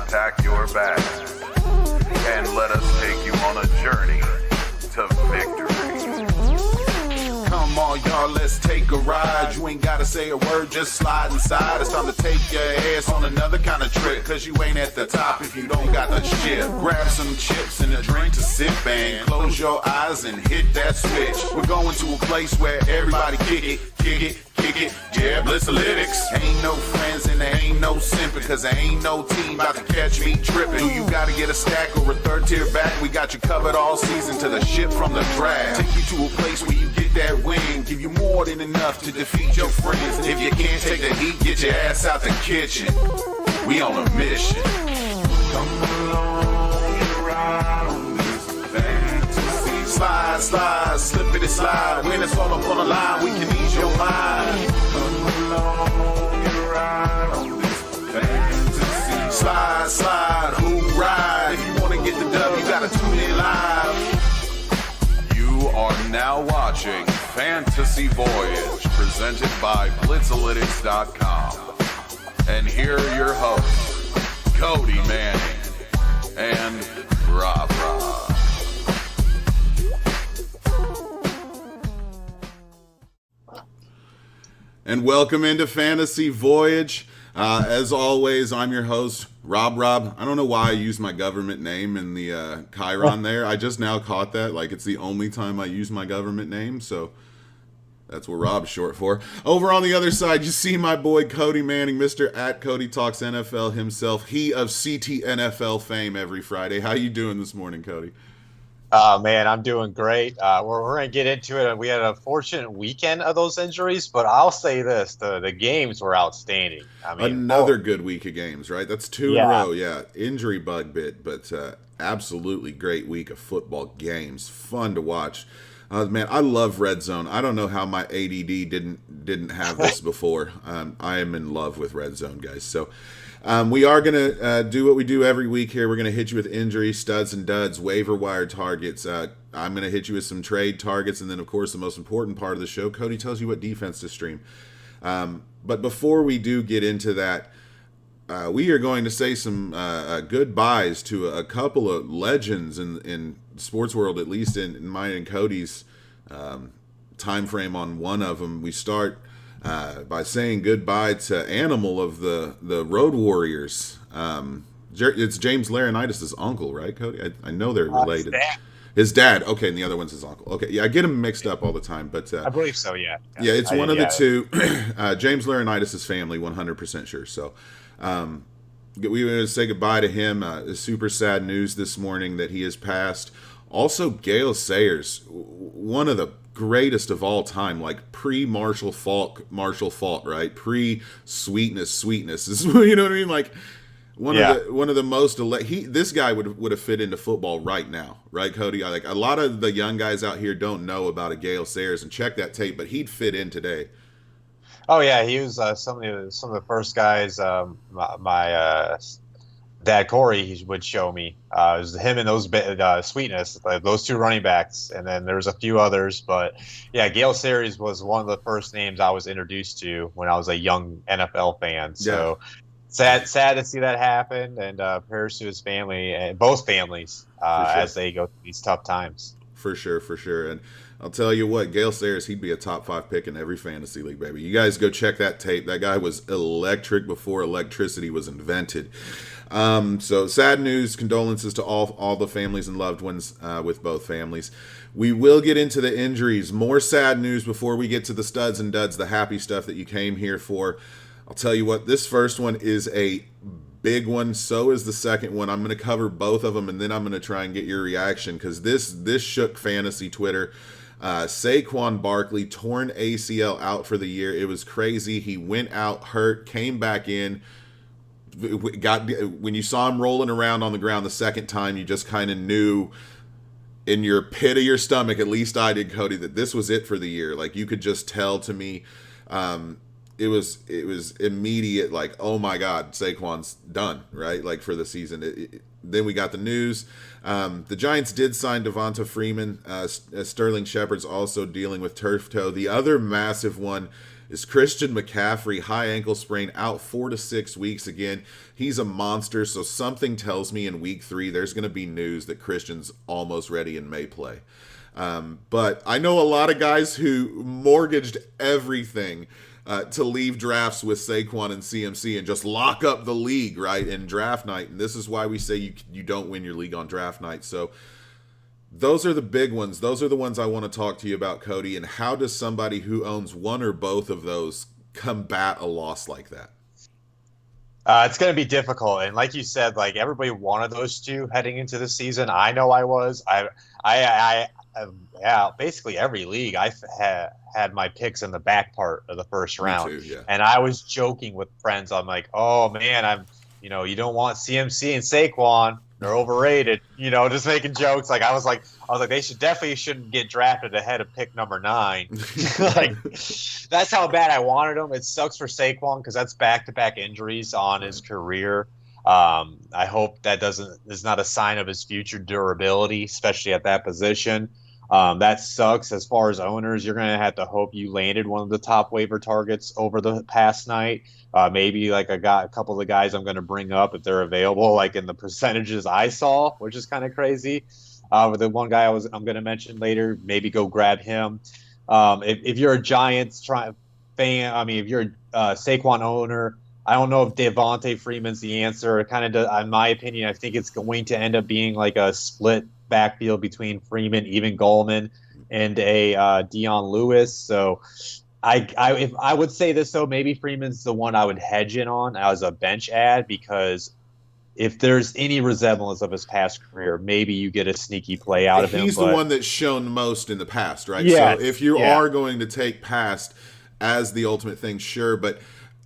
pack your bags and let us take you on a journey to victory. Come on, y'all, let's take a ride. You ain't gotta say a word, just slide inside. It's time to take your ass on another kind of trip, cause you ain't at the top if you don't got the shit. Grab some chips and a drink to sip and close your eyes and hit that switch. We're going to a place where everybody kick it, yeah, Blitzalytics. Ain't no friends and there ain't no simping, cause there ain't no team about to catch me tripping. Do you gotta get a stack or a third tier back? We got you covered all season to the ship from the draft. Take you to a place where you get that win, give you more than enough to defeat your friends. If you can't take the heat, get your ass out the kitchen. We on a mission. Come along and ride on this fantasy. Slide, slide, slippity slide. When it's all up on the line, we can ease your mind. Come along and ride on this fantasy. Slide, slide, who ride? If you want to get the dub, you gotta tune in live. You are now watching Fantasy Voyage, presented by Blitzalytics.com. And here are your hosts, Cody Manning and RobRob. And welcome into Fantasy Voyage. As always, I'm your host, RobRob. I don't know why I used my government name in the Chiron there. I just now caught that. Like, it's the only time I use my government name, so that's what Rob's short for. Over on the other side, you see my boy Cody Manning, Mr. at Cody Talks NFL himself. He of CT NFL fame every Friday. How you doing this morning, Cody? Man, I'm doing great. We're going to get into it. We had a fortunate weekend of those injuries, but I'll say this, the games were outstanding. I mean, another good week of games, right? That's two in a row, yeah. Injury bug bit, but absolutely great week of football games. Fun to watch. Man, I love Red Zone. I don't know how my ADD didn't have this before. I am in love with Red Zone, guys. So we are going to do what we do every week here. We're going to hit you with injuries, studs and duds, waiver wire targets. I'm going to hit you with some trade targets. And then, of course, the most important part of the show, Cody tells you what defense to stream. But before we do get into that, we are going to say some goodbyes to a couple of legends in sports world, at least in mine and Cody's time frame on one of them. We start by saying goodbye to Animal of the Road Warriors. It's James Laurinaitis' uncle, right, Cody? I know they're related. His dad. Okay, and the other one's his uncle. Okay, yeah, I get them mixed up all the time, but I believe so. Yeah. Yeah, it's one of the two. James Laurinaitis' family, 100% sure. So, we want to say goodbye to him. Super sad news this morning that he has passed. Also, Gale Sayers, one of the greatest of all time, like pre-Marshall Faulk, right? Pre-Sweetness. Is, you know what I mean? Like one of the most this guy would have fit into football right now, right, Cody? Like a lot of the young guys out here don't know about a Gale Sayers, and check that tape, but he'd fit in today. Oh yeah, he was some of the first guys. My dad Corey, he would show me. It was him and those Sweetness, those two running backs, and then there's a few others. But yeah, Gale Sayers was one of the first names I was introduced to when I was a young NFL fan. So sad to see that happen, and prayers to his family and both families as they go through these tough times. For sure. And I'll tell you what, Gale Sayers, he'd be a top 5 pick in every fantasy league, baby. You guys go check that tape. That guy was electric before electricity was invented. So sad news, condolences to all the families and loved ones with both families. We will get into the injuries. More sad news before we get to the studs and duds, the happy stuff that you came here for. I'll tell you what, this first one is a big one. So is the second one. I'm going to cover both of them, and then I'm going to try and get your reaction because this shook fantasy Twitter. Saquon Barkley, torn ACL, out for the year. It was crazy. He went out hurt, came back in. When you saw him rolling around on the ground the second time, you just kind of knew in your pit of your stomach, at least I did, Cody, that this was it for the year. Like, you could just tell to me. It was immediate, like, oh my God, Saquon's done, right? Like, for the season. Then we got the news. The Giants did sign Devonta Freeman. Sterling Shepard's also dealing with turf toe. The other massive one is Christian McCaffrey, high ankle sprain, out 4 to 6 weeks again. He's a monster, so something tells me in week 3 there's going to be news that Christian's almost ready and may play. But I know a lot of guys who mortgaged everything to leave drafts with Saquon and CMC and just lock up the league, right, in draft night. And this is why we say you don't win your league on draft night. So those are the big ones. Those are the ones I want to talk to you about, Cody. And how does somebody who owns one or both of those combat a loss like that? It's going to be difficult, and like you said, like everybody wanted those two heading into the season. I know I was. Yeah, basically every league I had my picks in the back part of the first round. Me too, yeah. And I was joking with friends. I'm like, oh man, you don't want CMC and Saquon. They're overrated. Just making jokes. I was like, they shouldn't get drafted ahead of pick number 9. Like, that's how bad I wanted them. It sucks for Saquon because that's back-to-back injuries on his career. I hope that is not a sign of his future durability, especially at that position. That sucks. As far as owners, you're going to have to hope you landed one of the top waiver targets over the past night. Maybe like a couple of the guys I'm going to bring up if they're available, like in the percentages I saw, which is kind of crazy. With the one guy I'm going to mention later, maybe go grab him. If you're a Giants fan, if you're a Saquon owner, I don't know if Devontae Freeman's the answer. Kind of, in my opinion, I think it's going to end up being like a split backfield between Freeman, even Gallman, and a Dion Lewis. So if I would say this though, maybe Freeman's the one I would hedge in on as a bench ad, because if there's any resemblance of his past career, maybe you get a sneaky play out of him. He's the one that's shown most in the past, right? Yeah, so if you are going to take past as the ultimate thing, sure, but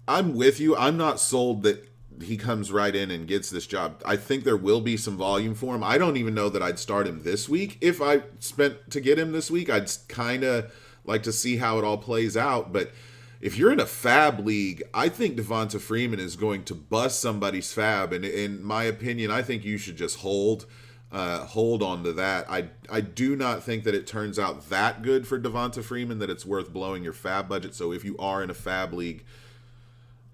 I'm with you. I'm not sold that he comes right in and gets this job. I think there will be some volume for him. I don't even know that I'd start him this week. If I spent to get him this week, I'd kind of like to see how it all plays out. But if you're in a fab league, I think Devonta Freeman is going to bust somebody's fab. And in my opinion, I think you should just hold on to that. I do not think that it turns out that good for Devonta Freeman that it's worth blowing your fab budget. So if you are in a fab league,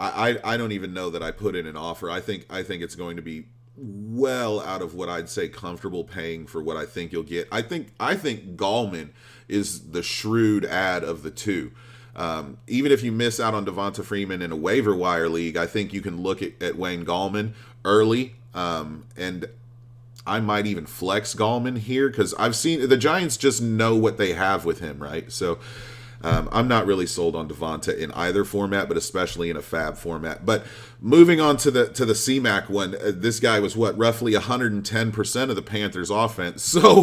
I don't even know that I put in an offer. I think it's going to be well out of what I'd say comfortable paying for what I think you'll get. I think Gallman is the shrewd ad of the two. Even if you miss out on Devonta Freeman in a waiver wire league, I think you can look at Wayne Gallman early, and I might even flex Gallman here because I've seen the Giants just know what they have with him, right? So I'm not really sold on Devonta in either format, but especially in a fab format. But moving on to the C-Mac one, this guy was roughly 110% of the Panthers' offense. So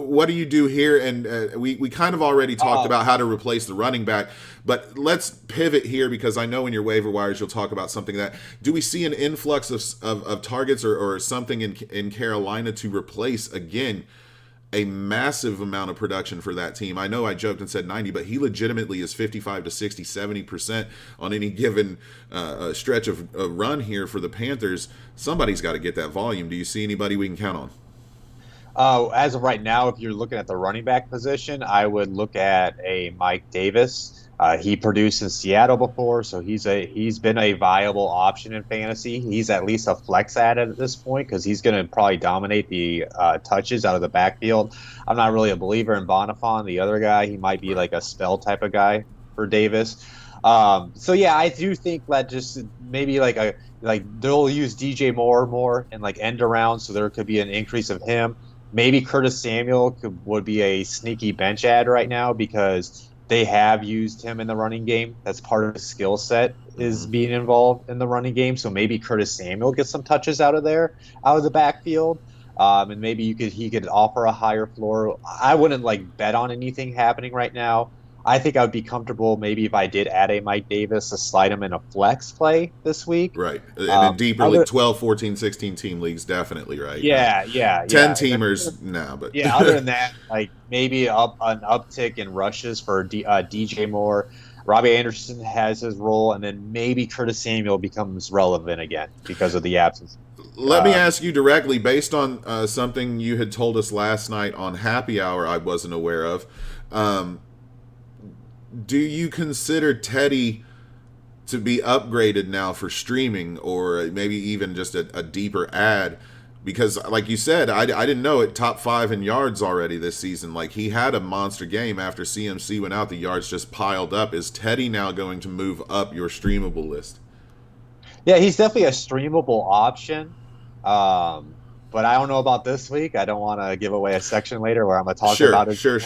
what do you do here? And we kind of already talked about how to replace the running back, but let's pivot here because I know in your waiver wires you'll talk about something that. Do we see an influx of targets or something in Carolina to replace again a massive amount of production for that team? I know I joked and said 90, but he legitimately is 55 to 60, 70% on any given stretch of a run here for the Panthers. Somebody's got to get that volume. Do you see anybody we can count on? As of right now, if you're looking at the running back position, I would look at a Mike Davis. He produced in Seattle before, so he's been a viable option in fantasy. He's at least a flex ad at this point because he's going to probably dominate the touches out of the backfield. I'm not really a believer in Bonifant, the other guy. He might be like a spell type of guy for Davis. So yeah, I do think that just maybe like they'll use DJ Moore more and like end around, so there could be an increase of him. Maybe Curtis Samuel would be a sneaky bench ad right now because they have used him in the running game. That's part of his skill set is being involved in the running game. So maybe Curtis Samuel gets some touches out of the backfield. And maybe he could offer a higher floor. I wouldn't like bet on anything happening right now. I think I would be comfortable maybe if I did add a Mike Davis to slide him in a flex play this week. Right. And in deeper league, 12, 14, 16 team leagues, definitely, right? Yeah. 10-teamers, no. But yeah, other than that, like maybe an uptick in rushes for DJ Moore. Robbie Anderson has his role, and then maybe Curtis Samuel becomes relevant again because of the absence. Let me ask you directly, based on something you had told us last night on Happy Hour I wasn't aware of. do you consider Teddy to be upgraded now for streaming, or maybe even just a deeper ad? Because, like you said, I didn't know it, top 5 in yards already this season. Like, he had a monster game after CMC went out. The yards just piled up. Is Teddy now going to move up your streamable list? Yeah, he's definitely a streamable option. But I don't know about this week. I don't want to give away a section later where I'm going to talk about it. Sure.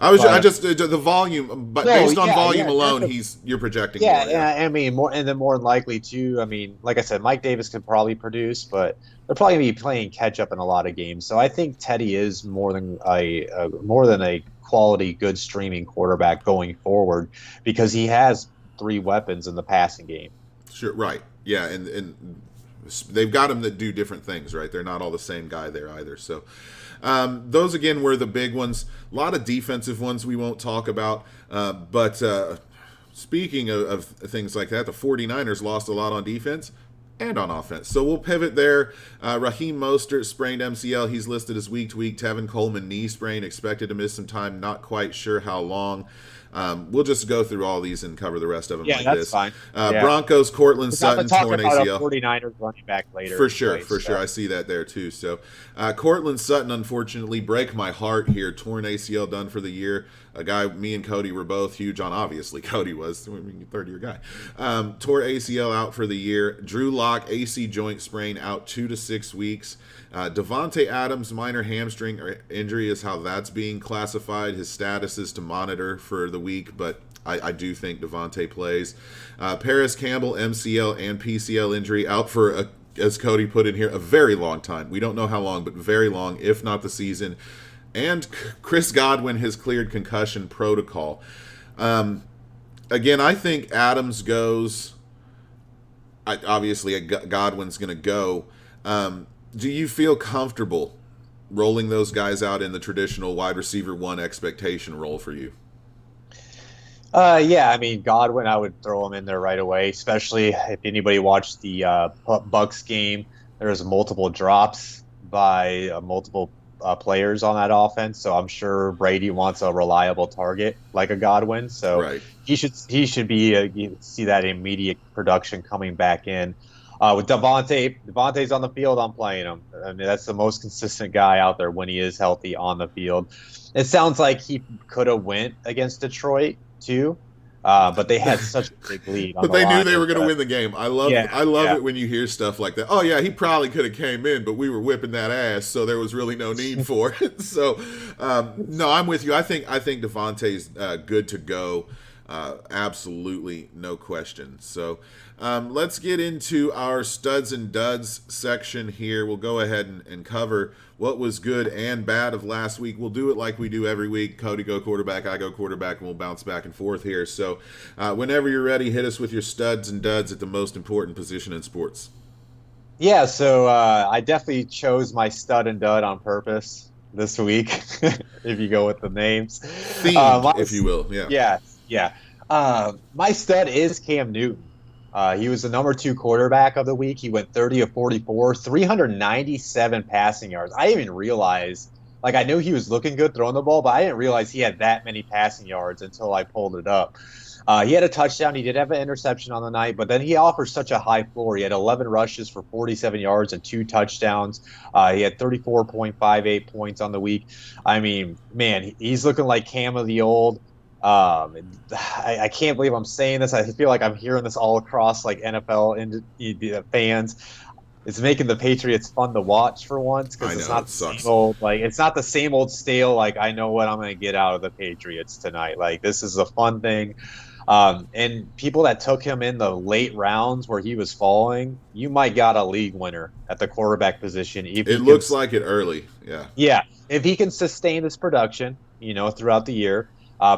I just the volume, but based on volume alone, you're projecting. Yeah, more, I mean, more and then more than likely too. I mean, like I said, Mike Davis could probably produce, but they're probably going to be playing catch up in a lot of games. So I think Teddy is more than a quality, good streaming quarterback going forward because he has 3 weapons in the passing game. Sure, right. Yeah, and they've got them that do different things, right? They're not all the same guy there either. So those, again, were the big ones. A lot of defensive ones we won't talk about. But speaking of things like that, the 49ers lost a lot on defense and on offense. So we'll pivot there. Raheem Mostert sprained MCL. He's listed as week to week. Tevin Coleman knee sprain, expected to miss some time. Not quite sure how long. We'll just go through all these and cover the rest of them like this. Fine. Broncos, Cortland Sutton, torn ACL. 49ers running back later. For sure. I see that there too. So Cortland Sutton, unfortunately, break my heart here. Torn ACL, done for the year. A guy, me and Cody were both huge on, obviously. Cody was, third-year guy. Tore ACL out for the year. Drew Lock, AC joint sprain, out 2 to 6 weeks. Devontae Adams, minor hamstring injury is how that's being classified. His status is to monitor for the week, but I do think Devontae plays. Paris Campbell, MCL and PCL injury, out for, as Cody put in here, a very long time. We don't know how long, but very long, if not the season. And Chris Godwin has cleared concussion protocol. Again, I think Adams goes. Obviously, Godwin's going to go. Do you feel comfortable rolling those guys out in the traditional wide receiver 1 expectation role for you? Yeah, I mean, Godwin, I would throw him in there right away, especially if anybody watched the Bucks game. There was multiple drops by multiple players on that offense, so I'm sure Brady wants a reliable target like a Godwin. So right. he should be see that immediate production coming back in. With Devontae's on the field, I'm playing him. I mean, that's the most consistent guy out there when he is healthy on the field. It sounds like he could have went against Detroit too, but they had such a big lead. But they knew they were going to win the game. I love it when you hear stuff like that. Oh yeah, he probably could have came in, but we were whipping that ass, so there was really no need for it. So no, I'm with you. I think Devontae's good to go. Absolutely, no question. So let's get into our studs and duds section here. We'll go ahead and cover what was good and bad of last week. We'll do it like we do every week. Cody go quarterback, I go quarterback, and we'll bounce back and forth here. So whenever you're ready, hit us with your studs and duds at the most important position in sports. Yeah, so I definitely chose my stud and dud on purpose this week, if you go with the names. Themed, if you will. Yeah. My stud is Cam Newton. He was the number 2 quarterback of the week. He went 30 of 44, 397 passing yards. I didn't even realize, I knew he was looking good throwing the ball, but I didn't realize he had that many passing yards until I pulled it up. He had a touchdown. He did have an interception on the night, but then he offers such a high floor. He had 11 rushes for 47 yards and 2 touchdowns. He had 34.58 points on the week. I mean, man, he's looking like Cam of the old. I can't believe I'm saying this. I feel like I'm hearing this all across NFL fans. It's making the Patriots fun to watch for once because it's not the same old, it's not the same old stale. I know what I'm going to get out of the Patriots tonight. This is a fun thing. And people that took him in the late rounds where he was falling, you might got a league winner at the quarterback position. It looks like it early. Yeah. Yeah. If he can sustain this production, throughout the year.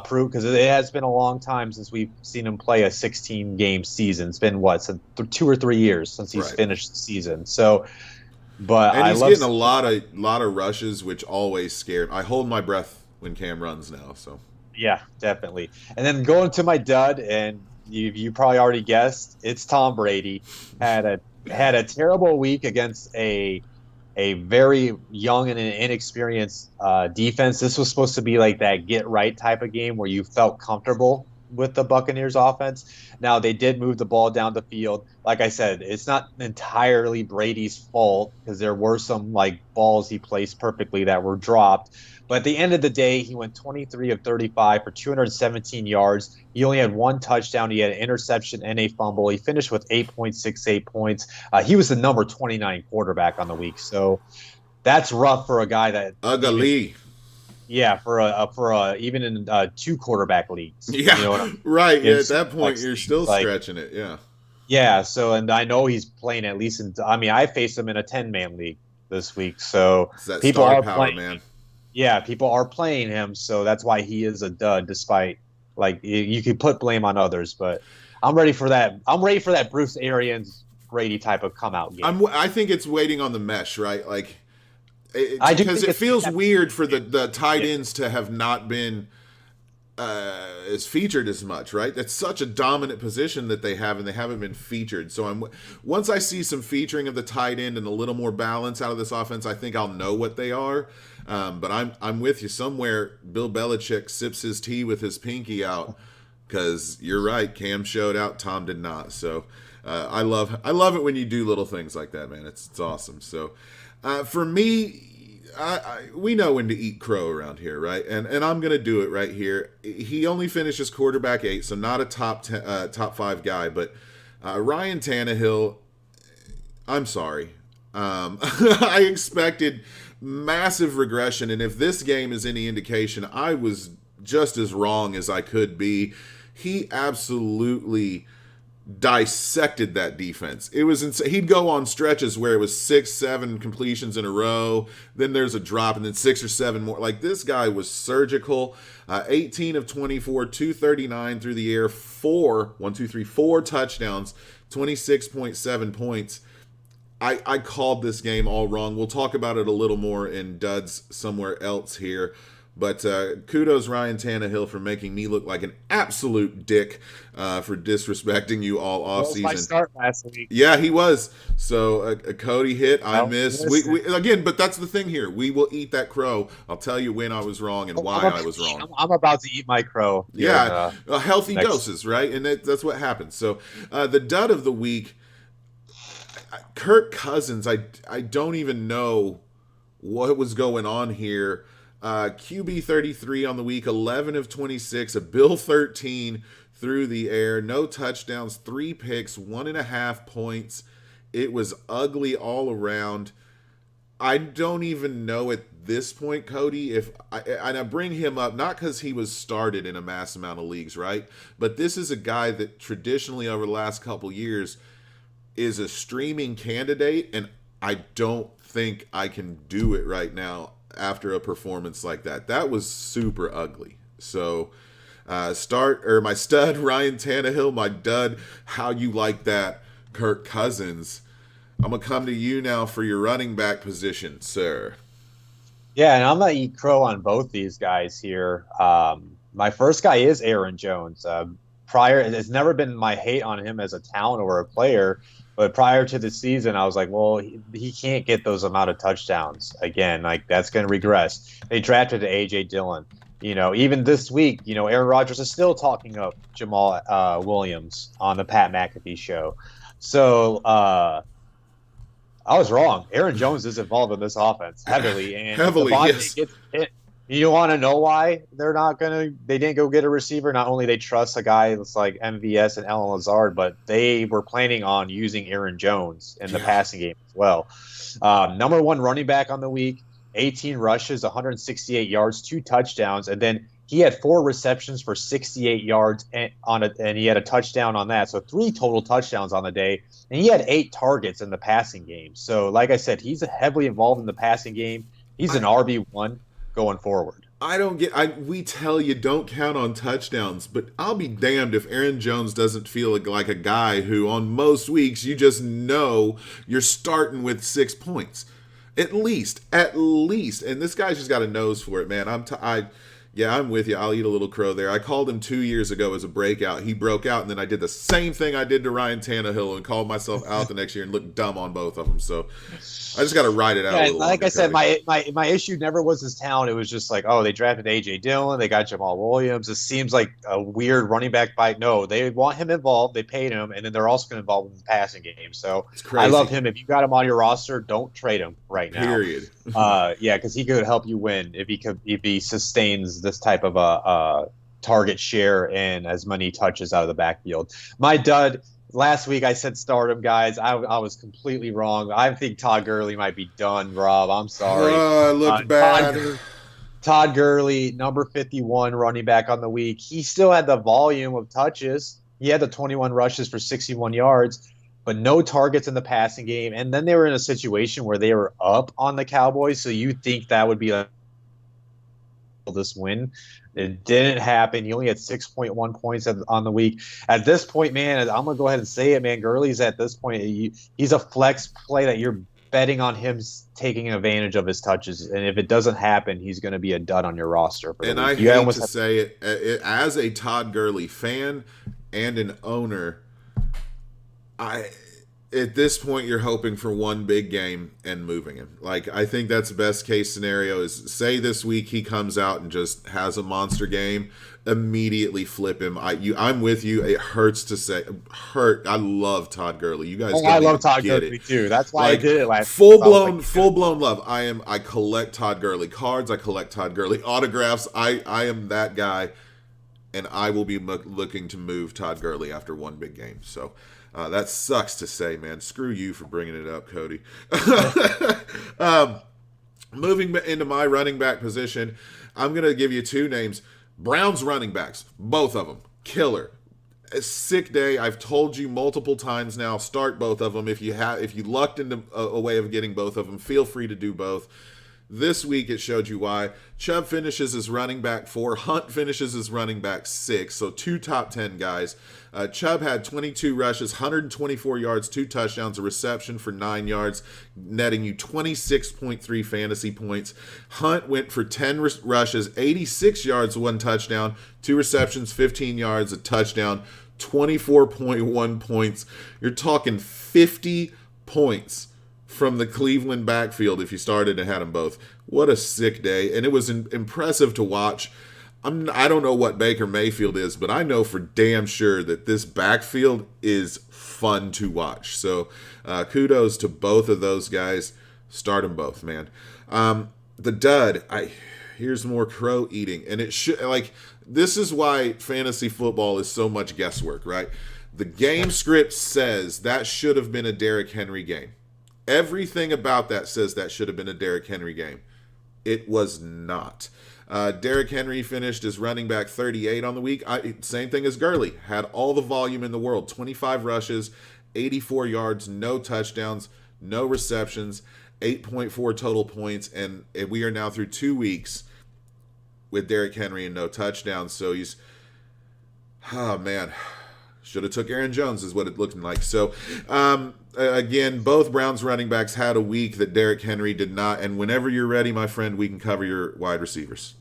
Prove, because it has been a long time since we've seen him play a 16-game season. It's been 2 or 3 years since he's finished the season. So, but and he's getting a lot of rushes, which always scared. I hold my breath when Cam runs now. So yeah, definitely. And then going to my dud, and you probably already guessed, it's Tom Brady. Had a terrible week against a very young and inexperienced defense. This was supposed to be that get right type of game where you felt comfortable with the Buccaneers offense. Now, they did move the ball down the field. Like I said, it's not entirely Brady's fault because there were some like balls he placed perfectly that were dropped. But at the end of the day, he went 23 of 35 for 217 yards. He only had one touchdown. He had an interception and a fumble. He finished with 8.68 points. He was the number 29 quarterback on the week. So that's rough for a guy that ugly. Yeah, for a even in 2 quarterback leagues. Yeah, you know right. Yeah, at that point, you're still like, stretching it. Yeah. Yeah. So, and I know he's playing at least in. I mean, I faced him in a 10-man league this week. So it's that people star are power, playing. Man. Yeah, people are playing him, so that's why he is a dud. Despite you can put blame on others, but I'm ready for that. I'm ready for that Bruce Arians Brady type of come out game. I think it's waiting on the mesh, right? Like. Because it feels weird for the tight ends to have not been as featured as much, right? That's such a dominant position that they have, and they haven't been featured. So once I see some featuring of the tight end and a little more balance out of this offense, I think I'll know what they are. But I'm with you. Somewhere Bill Belichick sips his tea with his pinky out, because you're right. Cam showed out, Tom did not. So I love it when you do little things like that, man. It's awesome. So. For me, we know when to eat crow around here, right? And I'm going to do it right here. He only finishes quarterback 8, so not a top 5 guy. But Ryan Tannehill, I'm sorry. I expected massive regression, and if this game is any indication, I was just as wrong as I could be. He absolutely dissected that defense. It was insane. He'd go on stretches where it was 6-7 completions in a row, then there's a drop, and then 6 or 7 more. Like, this guy was surgical. 18 of 24, 239 through the air, 4 touchdowns, 26.7 points. I called this game all wrong. We'll talk about it a little more in duds somewhere else here. But kudos Ryan Tannehill for making me look like an absolute dick for disrespecting you all offseason. That was my start last week. Yeah, he was. So Cody hit, I missed. We again, but that's the thing here. We will eat that crow. I'll tell you when I was wrong and why I was wrong. I'm about to eat my crow. Yeah, healthy doses, right? And that's what happens. So the dud of the week, Kirk Cousins, I don't even know what was going on here. QB 33 on the week, 11 of 26, a Bill 13 through the air, no touchdowns, 3 picks, 1.5 points. It was ugly all around. I don't even know at this point, Cody, if I bring him up, not because he was started in a mass amount of leagues, right? But this is a guy that traditionally over the last couple years is a streaming candidate, and I don't think I can do it right now after a performance like that. That was super ugly. So my stud Ryan Tannehill, my dud, how you like that Kirk Cousins. I'm gonna come to you now for your running back position, sir. Yeah, and I'm gonna eat crow on both these guys here. My first guy is Aaron Jones. It's never been my hate on him as a talent or a player, but prior to the season, I was like, well, he can't get those amount of touchdowns again. Like, that's going to regress. They drafted A.J. Dillon. Even this week, Aaron Rodgers is still talking up Jamal Williams on the Pat McAfee show. So I was wrong. Aaron Jones is involved in this offense heavily. And yes. Gets hit. You want to know why they didn't go get a receiver? Not only they trust a guy that's like MVS and Alan Lazard, but they were planning on using Aaron Jones in the passing game as well. Number 1 running back on the week, 18 rushes, 168 yards, 2 touchdowns, and then he had 4 receptions for 68 yards and he had a touchdown on that. So 3 total touchdowns on the day, and he had 8 targets in the passing game. So like I said, he's heavily involved in the passing game. He's an RB1 going forward. We tell you don't count on touchdowns, but I'll be damned if Aaron Jones doesn't feel like a guy who on most weeks you just know you're starting with 6 points. At least. And this guy's just got a nose for it, man. I'm with you. I'll eat a little crow there. I called him 2 years ago as a breakout. He broke out, and then I did the same thing I did to Ryan Tannehill and called myself out the next year and looked dumb on both of them. So I just got to ride it out. Yeah, a little like longer, I said, Cody. my issue never was his talent. It was just like, oh, they drafted AJ Dillon, they got Jamal Williams. It seems like a weird running back fight. No, they want him involved. They paid him, and then they're also going to involve him in the passing game. So It's crazy. I love him. If you got him on your roster, don't trade him right now. Period. Yeah, because he could help you win if he sustains this type of a target share and as many touches out of the backfield. My dud. Last week I said start him, guys. I was completely wrong. I think Todd Gurley might be done, Rob. I'm sorry. It looked bad. Todd Gurley, number 51 running back on the week. He still had the volume of touches. He had the 21 rushes for 61 yards, but no targets in the passing game. And then they were in a situation where they were up on the Cowboys, so you think that would be this win. It didn't happen. He only had 6.1 points on the week. At this point, man, I'm going to go ahead and say it, man. Gurley's at this point, he's a flex play that you're betting on him taking advantage of his touches. And if it doesn't happen, he's going to be a dud on your roster. And I hate to say it, as a Todd Gurley fan and an owner, at this point, you're hoping for one big game and moving him. Like, I think that's the best case scenario is say this week he comes out and just has a monster game, immediately flip him. I'm with you. It hurts to say. I love Todd Gurley. You guys I love Todd Gurley too. That's why I did it last full blown love. I collect Todd Gurley cards. I collect Todd Gurley autographs. I am that guy, and I will be looking to move Todd Gurley after one big game. So that sucks to say, man. Screw you for bringing it up, Cody. Moving into my running back position, I'm going to give you two names. Browns running backs, both of them, killer. A sick day. I've told you multiple times now, start both of them. If you lucked into a way of getting both of them, feel free to do both. This week it showed you why. Chubb finishes as running back 4. Hunt finishes as running back 6. So 2 top 10 guys. Chubb had 22 rushes, 124 yards, 2 touchdowns, a reception for 9 yards, netting you 26.3 fantasy points. Hunt went for 10 rushes, 86 yards, 1 touchdown, 2 receptions, 15 yards, a touchdown, 24.1 points. You're talking 50 points from the Cleveland backfield if you started and had them both. What a sick day. And it was impressive to watch. I don't know what Baker Mayfield is, but I know for damn sure that this backfield is fun to watch. So kudos to both of those guys. Start them both, man. The dud, here's more crow eating. And it should, this is why fantasy football is so much guesswork, right? The game script says that should have been a Derrick Henry game. Everything about that says that should have been a Derrick Henry game. It was not. Derrick Henry finished as running back 38 on the week. Same thing as Gurley. Had all the volume in the world. 25 rushes, 84 yards, no touchdowns, no receptions, 8.4 total points. And we are now through 2 weeks with Derrick Henry and no touchdowns. So he's, oh man, should have took Aaron Jones is what it looked like. So, again, both Browns running backs had a week that Derrick Henry did not. And whenever you're ready, my friend, we can cover your wide receivers.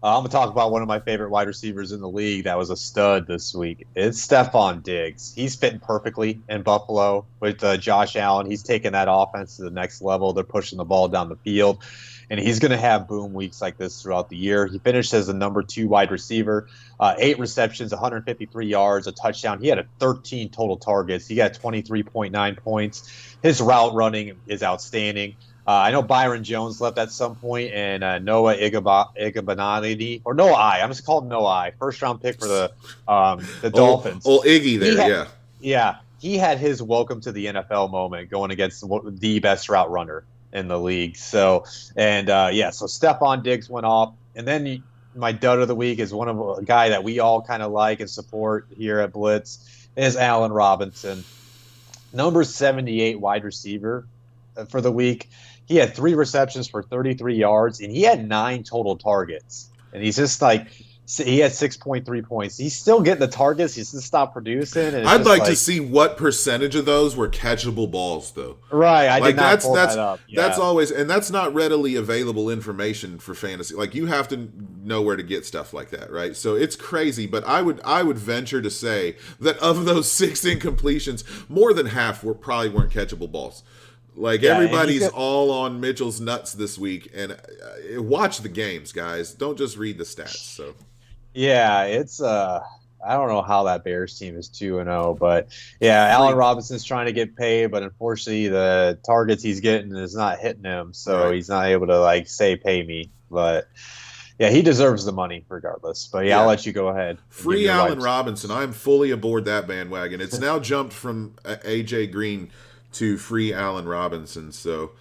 I'm going to talk about one of my favorite wide receivers in the league that was a stud this week. It's Stephon Diggs. He's fitting perfectly in Buffalo with Josh Allen. He's taking that offense to the next level. They're pushing the ball down the field. And he's going to have boom weeks like this throughout the year. He finished as the number 2 wide receiver, 8 receptions, 153 yards, a touchdown. He had 13 total targets. He got 23.9 points. His route running is outstanding. I know Byron Jones left at some point, and Noah Igbanadi, or Noah I'm just calling Noah first-round pick for the Dolphins. Old Iggy there, Yeah, he had his welcome to the NFL moment going against the best route runner in the league. So, and so Stephon Diggs went off. And then my dud of the week is one of a guy that we all kind of like and support here at Blitz is Allen Robinson. Number 78 wide receiver for the week. He had 3 receptions for 33 yards, and he had 9 total targets. And he's just he had 6.3 points. He's still getting the targets. He's just stopped producing. And I'd like to see what percentage of those were catchable balls, though. Right, I did not pull that up. Yeah. That's always, and that's not readily available information for fantasy. Like, you have to know where to get stuff like that, right? So it's crazy, but I would venture to say that of those 6 incompletions, more than half probably weren't catchable balls. Like, Yeah, everybody's all on Mitchell's nuts this week, and watch the games, guys. Don't just read the stats. So, yeah, it's I don't know how that Bears team is 2-0, but yeah, Allen Freak. Robinson's trying to get paid, but unfortunately the targets he's getting is not hitting him, so Right. he's not able to like say pay me. But yeah, he deserves the money regardless. But yeah, I'll Yeah. let you go ahead. And give Free your Allen wife's- Robinson. I'm fully aboard that bandwagon. It's now jumped from AJ Green to free Allen Robinson, so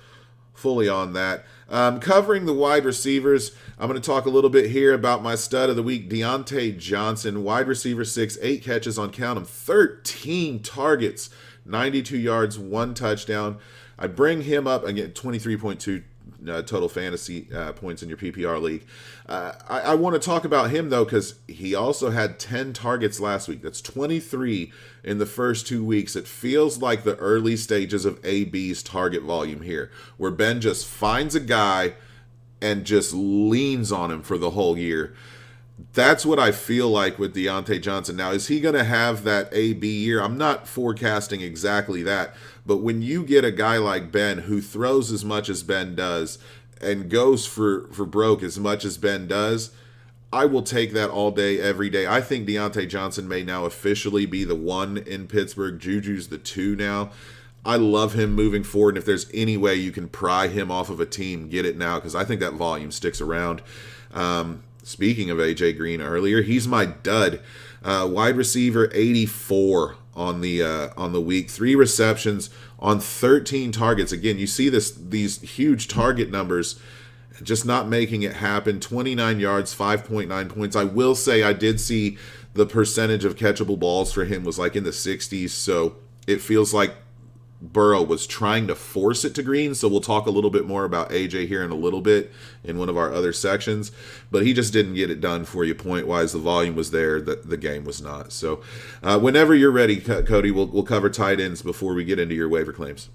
fully on that. Covering the wide receivers, I'm going to talk a little bit here about my stud of the week, Deontay Johnson, wide receiver 6, 8 catches on count him, 13 targets, 92 yards, 1 touchdown. I bring him up again, 23.2 total fantasy points in your PPR league. I want to talk about him, though, because he also had 10 targets last week. That's 23 in the first 2 weeks. It feels like the early stages of AB's target volume here, where Ben just finds a guy and just leans on him for the whole year. That's what I feel like with Deontay Johnson. Now, is he going to have that AB year? I'm not forecasting exactly that. But when you get a guy like Ben who throws as much as Ben does and goes for broke as much as Ben does, I will take that all day, every day. I think Deontay Johnson may now officially be the 1 in Pittsburgh. Juju's the 2 now. I love him moving forward, and if there's any way you can pry him off of a team, get it now, because I think that volume sticks around. Speaking of AJ Green earlier, he's my dud. Wide receiver 84 on the week, 3 receptions on 13 targets. Again, you see these huge target numbers, just not making it happen. 29 yards, 5.9 points. I will say I did see the percentage of catchable balls for him was like in the 60s, so it feels like Burrow was trying to force it to Green, so we'll talk a little bit more about AJ here in a little bit in one of our other sections, but he just didn't get it done for you point-wise. The volume was there, the game was not. So whenever you're ready, Cody, we'll cover tight ends before we get into your waiver claims.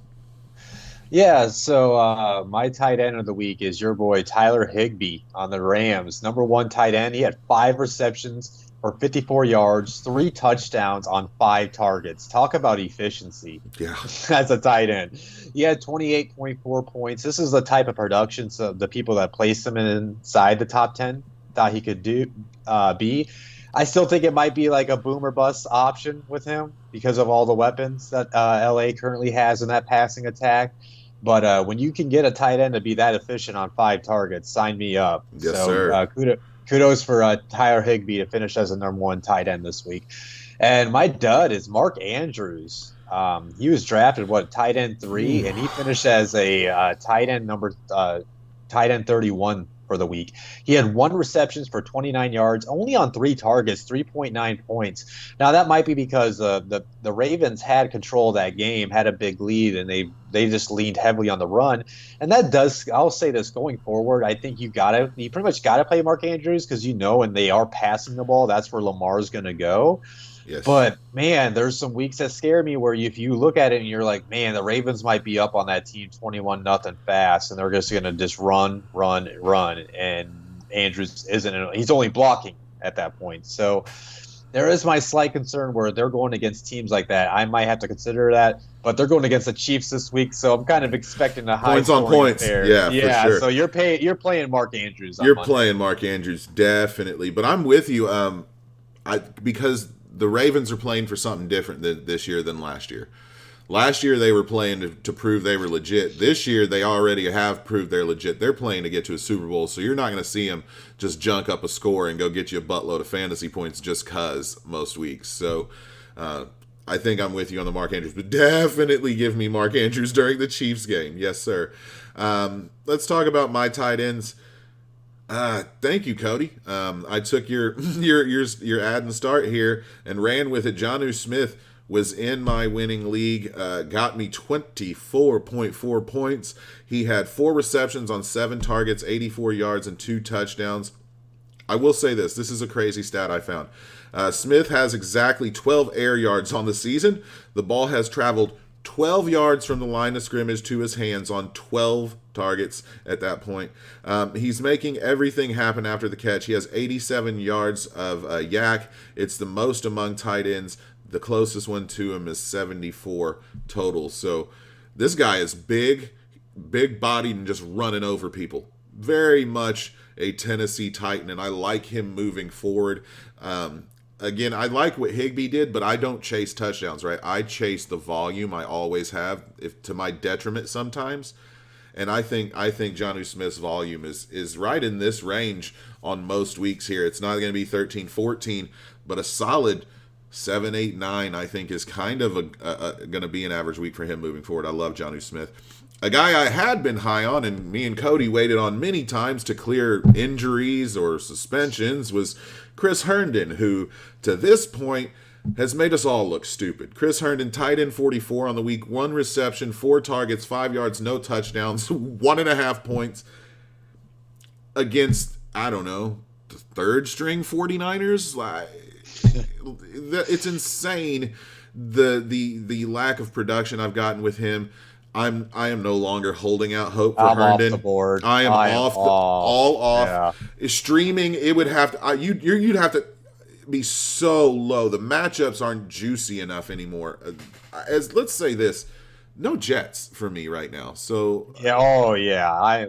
Yeah, so my tight end of the week is your boy Tyler Higbee on the Rams. Number 1 tight end. He had 5 receptions for 54 yards, 3 touchdowns on 5 targets. Talk about efficiency. Yeah. As a tight end. He had 28.4 points. This is the type of production so the people that placed him inside the top 10 thought he could be. I still think it might be like a boom or bust option with him because of all the weapons that LA currently has in that passing attack. But when you can get a tight end to be that efficient on 5 targets, sign me up. Yes, sir. Kudos for Tyler Higbee to finish as the number 1 tight end this week. And my dud is Mark Andrews. He was drafted, tight end 3, and he finished as a tight end 31 for the week. He had 1 receptions for 29 yards, only on 3 targets, 3.9 points. Now, that might be because the Ravens had control of that game, had a big lead, and they just leaned heavily on the run. And that does, I'll say this, going forward, I think you pretty much got to play Mark Andrews because when they are passing the ball, that's where Lamar's going to go. Yes. But, man, there's some weeks that scare me where if you look at it and you're like, man, the Ravens might be up on that team 21-0 fast, and they're just going to just run, and Andrews isn't. He's only blocking at that point. So there is my slight concern where they're going against teams like that. I might have to consider that, but they're going against the Chiefs this week, so I'm kind of expecting a high points on points. affair. Yeah, for sure. So you're playing Mark Andrews. You're playing Mark Andrews, definitely. But I'm with you. Because the Ravens are playing for something different this year than last year. Last year they were playing to prove they were legit. This year they already have proved they're legit. They're playing to get to a Super Bowl, so you're not going to see them just junk up a score and go get you a buttload of fantasy points just because most weeks. So I think I'm with you on the Mark Andrews, but definitely give me Mark Andrews during the Chiefs game. Yes, sir. Let's talk about my tight ends. Thank you, Cody. I took your ad and start here and ran with it. Jonnu Smith was in my winning league, got me 24.4 points. He had 4 receptions on 7 targets, 84 yards, and 2 touchdowns. I will say this. This is a crazy stat I found. Smith has exactly 12 air yards on the season. The ball has traveled 12 yards from the line of scrimmage to his hands on 12 targets at that point. He's making everything happen after the catch. He has 87 yards of yak. It's the most among tight ends. The closest one to him is 74 total. So This guy is big bodied and just running over people. Very much a Tennessee Titan, and I like him moving forward. Again, I like what Higbee did, but I don't chase touchdowns, right? I chase the volume. I always have, if to my detriment sometimes. And I think Jonnu Smith's volume is right in this range on most weeks here. It's not going to be 13, 14, but a solid 7, 8, 9, I think, is kind of going to be an average week for him moving forward. I love Jonnu Smith. A guy I had been high on, and me and Cody waited on many times to clear injuries or suspensions, was Chris Herndon, who, to this point, has made us all look stupid. Chris Herndon, tight end 44 on the week, 1 reception, 4 targets, 5 yards, no touchdowns, 1.5 points against, I don't know, the third-string 49ers? It's insane, the lack of production I've gotten with him. I am no longer holding out hope for Herndon. Off the board. I am all off. Yeah. Streaming, it would have to. You'd have to be so low. The matchups aren't juicy enough anymore. As let's say this, no Jets for me right now. So I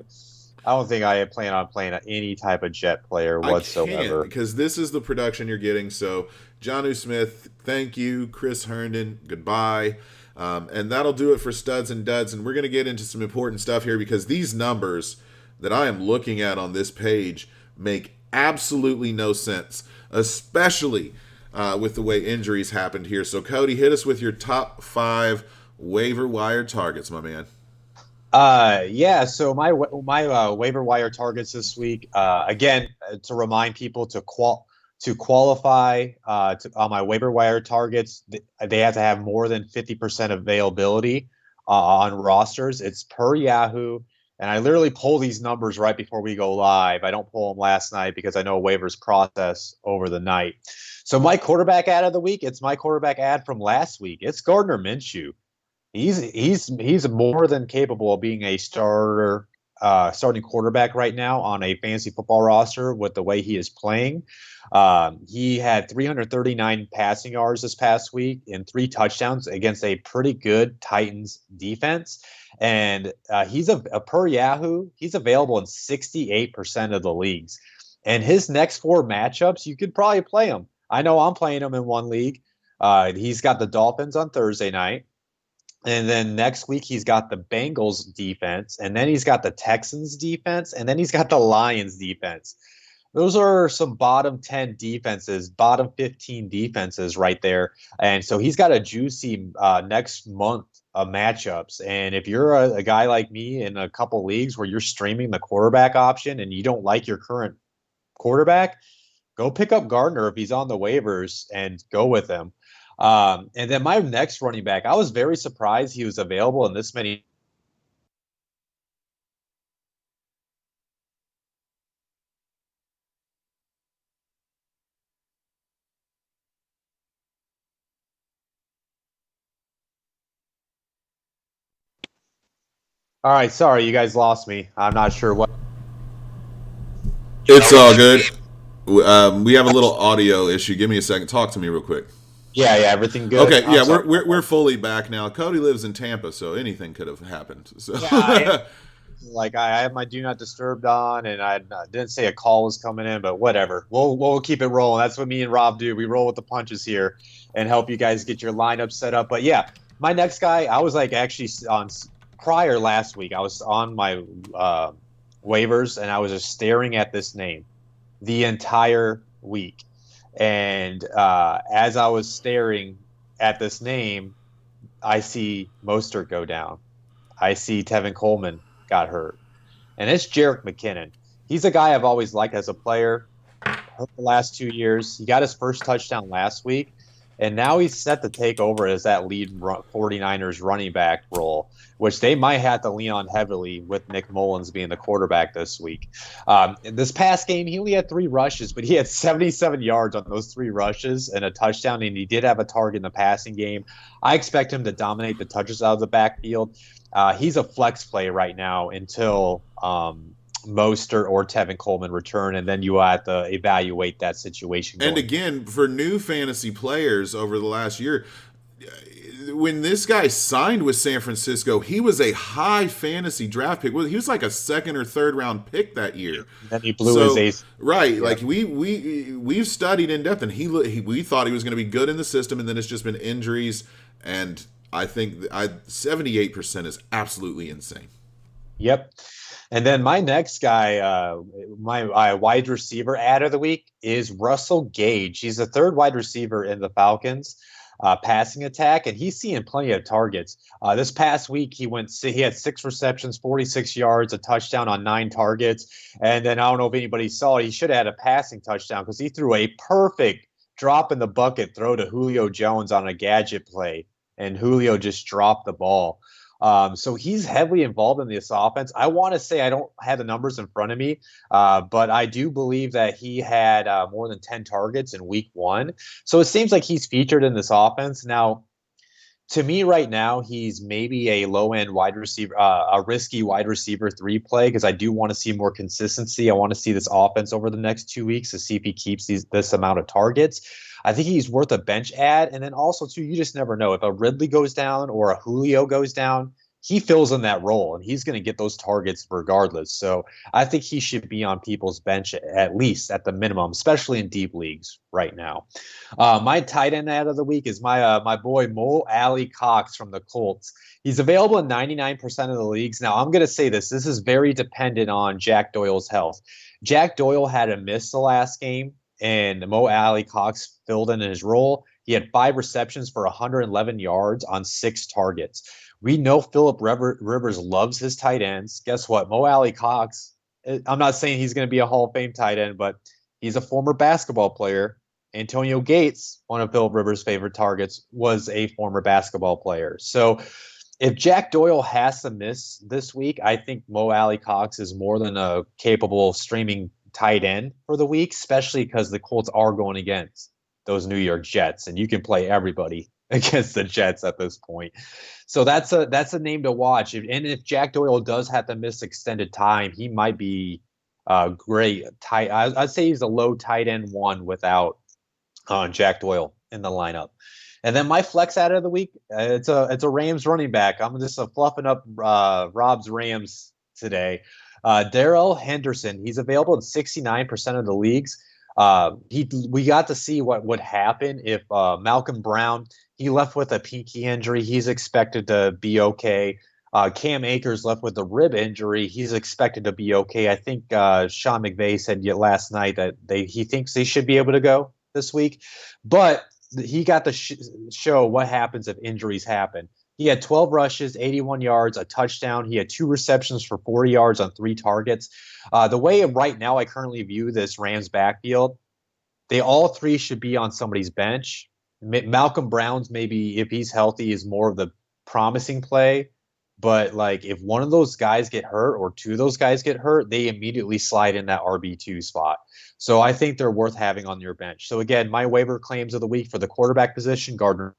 don't think I plan on playing any type of Jet player whatsoever. I can't, because this is the production you're getting. So Jonnu Smith, thank you. Chris Herndon, goodbye. And that'll do it for studs and duds. And we're going to get into some important stuff here, because these numbers that I am looking at on this page make absolutely no sense, especially with the way injuries happened here. So, Cody, hit us with your top 5 waiver wire targets, my man. So my waiver wire targets this week, again, to remind people to qualify on my waiver wire targets, they have to have more than 50% availability on rosters. It's per Yahoo, and I literally pull these numbers right before we go live. I don't pull them last night because I know waivers process over the night. So my quarterback ad of the week, it's my quarterback ad from last week. It's Gardner Minshew. He's more than capable of being a starting quarterback right now on a fantasy football roster with the way he is playing. He had 339 passing yards this past week and 3 touchdowns against a pretty good Titans defense. And he's a per Yahoo. He's available in 68% of the leagues. And his next 4 matchups, you could probably play him. I know I'm playing him in one league. He's got the Dolphins on Thursday night. And then next week, he's got the Bengals defense, and then he's got the Texans defense, and then he's got the Lions defense. Those are some bottom 10 defenses, bottom 15 defenses right there. And so he's got a juicy next month of matchups. And if you're a guy like me in a couple leagues where you're streaming the quarterback option and you don't like your current quarterback, go pick up Gardner if he's on the waivers and go with him. And then my next running back, I was very surprised he was available in this many. All right, sorry, you guys lost me. I'm not sure what. It's all good. We have a little audio issue. Give me a second. Talk to me real quick. Yeah, everything good. Okay, yeah, we're fully back now. Cody lives in Tampa, so anything could have happened. So, I have my do not disturb on, and I didn't say a call was coming in, but whatever. We'll keep it rolling. That's what me and Rob do. We roll with the punches here and help you guys get your lineup set up. But yeah, my next guy, I was actually on prior last week. I was on my waivers, and I was just staring at this name the entire week. And as I was staring at this name, I see Mostert go down. I see Tevin Coleman got hurt. And it's Jerick McKinnon. He's a guy I've always liked as a player the last 2 years. He got his first touchdown last week, and now he's set to take over as that lead 49ers running back role, which they might have to lean on heavily with Nick Mullins being the quarterback this week. This past game, he only had 3 rushes, but he had 77 yards on those 3 rushes and a touchdown, and he did have a target in the passing game. I expect him to dominate the touches out of the backfield. He's a flex play right now until Mostert or Tevin Coleman return, and then you have to evaluate that situation. And again, for new fantasy players over the last year, when this guy signed with San Francisco, he was a high fantasy draft pick. He was like a second or third round pick that year. Then he blew his ace. Right, yeah. Like we've studied in depth, and we thought he was going to be good in the system, and then it's just been injuries. And I think 78% is absolutely insane. Yep. And then my next guy, my wide receiver ad of the week is Russell Gage. He's the third wide receiver in the Falcons passing attack, and he's seeing plenty of targets. This past week, he had 6 receptions, 46 yards, a touchdown on 9 targets. And then I don't know if anybody saw it. He should have had a passing touchdown because he threw a perfect drop in the bucket throw to Julio Jones on a gadget play, and Julio just dropped the ball. So he's heavily involved in this offense. I want to say I don't have the numbers in front of me, but I do believe that he had more than 10 targets in week 1. So it seems like he's featured in this offense. Now, to me right now, he's maybe a low-end wide receiver, a risky wide receiver 3 play, because I do want to see more consistency. I want to see this offense over the next 2 weeks to see if he keeps this amount of targets. I think he's worth a bench ad. And then also, too, you just never know. If a Ridley goes down or a Julio goes down, he fills in that role, and he's going to get those targets regardless. So I think he should be on people's bench at least at the minimum, especially in deep leagues right now. My tight end ad of the week is my boy Mo Alley Cox from the Colts. He's available in 99% of the leagues. Now, I'm going to say this. This is very dependent on Jack Doyle's health. Jack Doyle had a miss the last game, and Mo Alley Cox filled in his role. He had 5 receptions for 111 yards on 6 targets. We know Phillip Rivers loves his tight ends. Guess what? Mo Alley Cox, I'm not saying he's going to be a Hall of Fame tight end, but he's a former basketball player. Antonio Gates, one of Phillip Rivers' favorite targets, was a former basketball player. So if Jack Doyle has to miss this week, I think Mo Alley Cox is more than a capable streaming tight end for the week, especially because the Colts are going against those New York Jets, and you can play everybody against the Jets at this point. So that's a name to watch. And if Jack Doyle does have to miss extended time, he might be great. I'd say he's a low tight end 1 without Jack Doyle in the lineup. And then my flex ad of the week, it's a Rams running back. I'm just fluffing up Rob's Rams today. Darrell Henderson. He's available in 69% of the leagues. We got to see what would happen if Malcolm Brown, he left with a pinky injury. He's expected to be okay. Cam Akers left with a rib injury. He's expected to be okay. I think Sean McVay said last night that he thinks they should be able to go this week. But he got to show what happens if injuries happen. He had 12 rushes, 81 yards, a touchdown. He had 2 receptions for 40 yards on 3 targets. The way right now I currently view this Rams backfield, they all 3 should be on somebody's bench. Malcolm Brown's, maybe if he's healthy, is more of the promising play. But like if one of those guys get hurt or 2 of those guys get hurt, they immediately slide in that RB2 spot. So I think they're worth having on your bench. So again, my waiver claims of the week for the quarterback position, Gardner.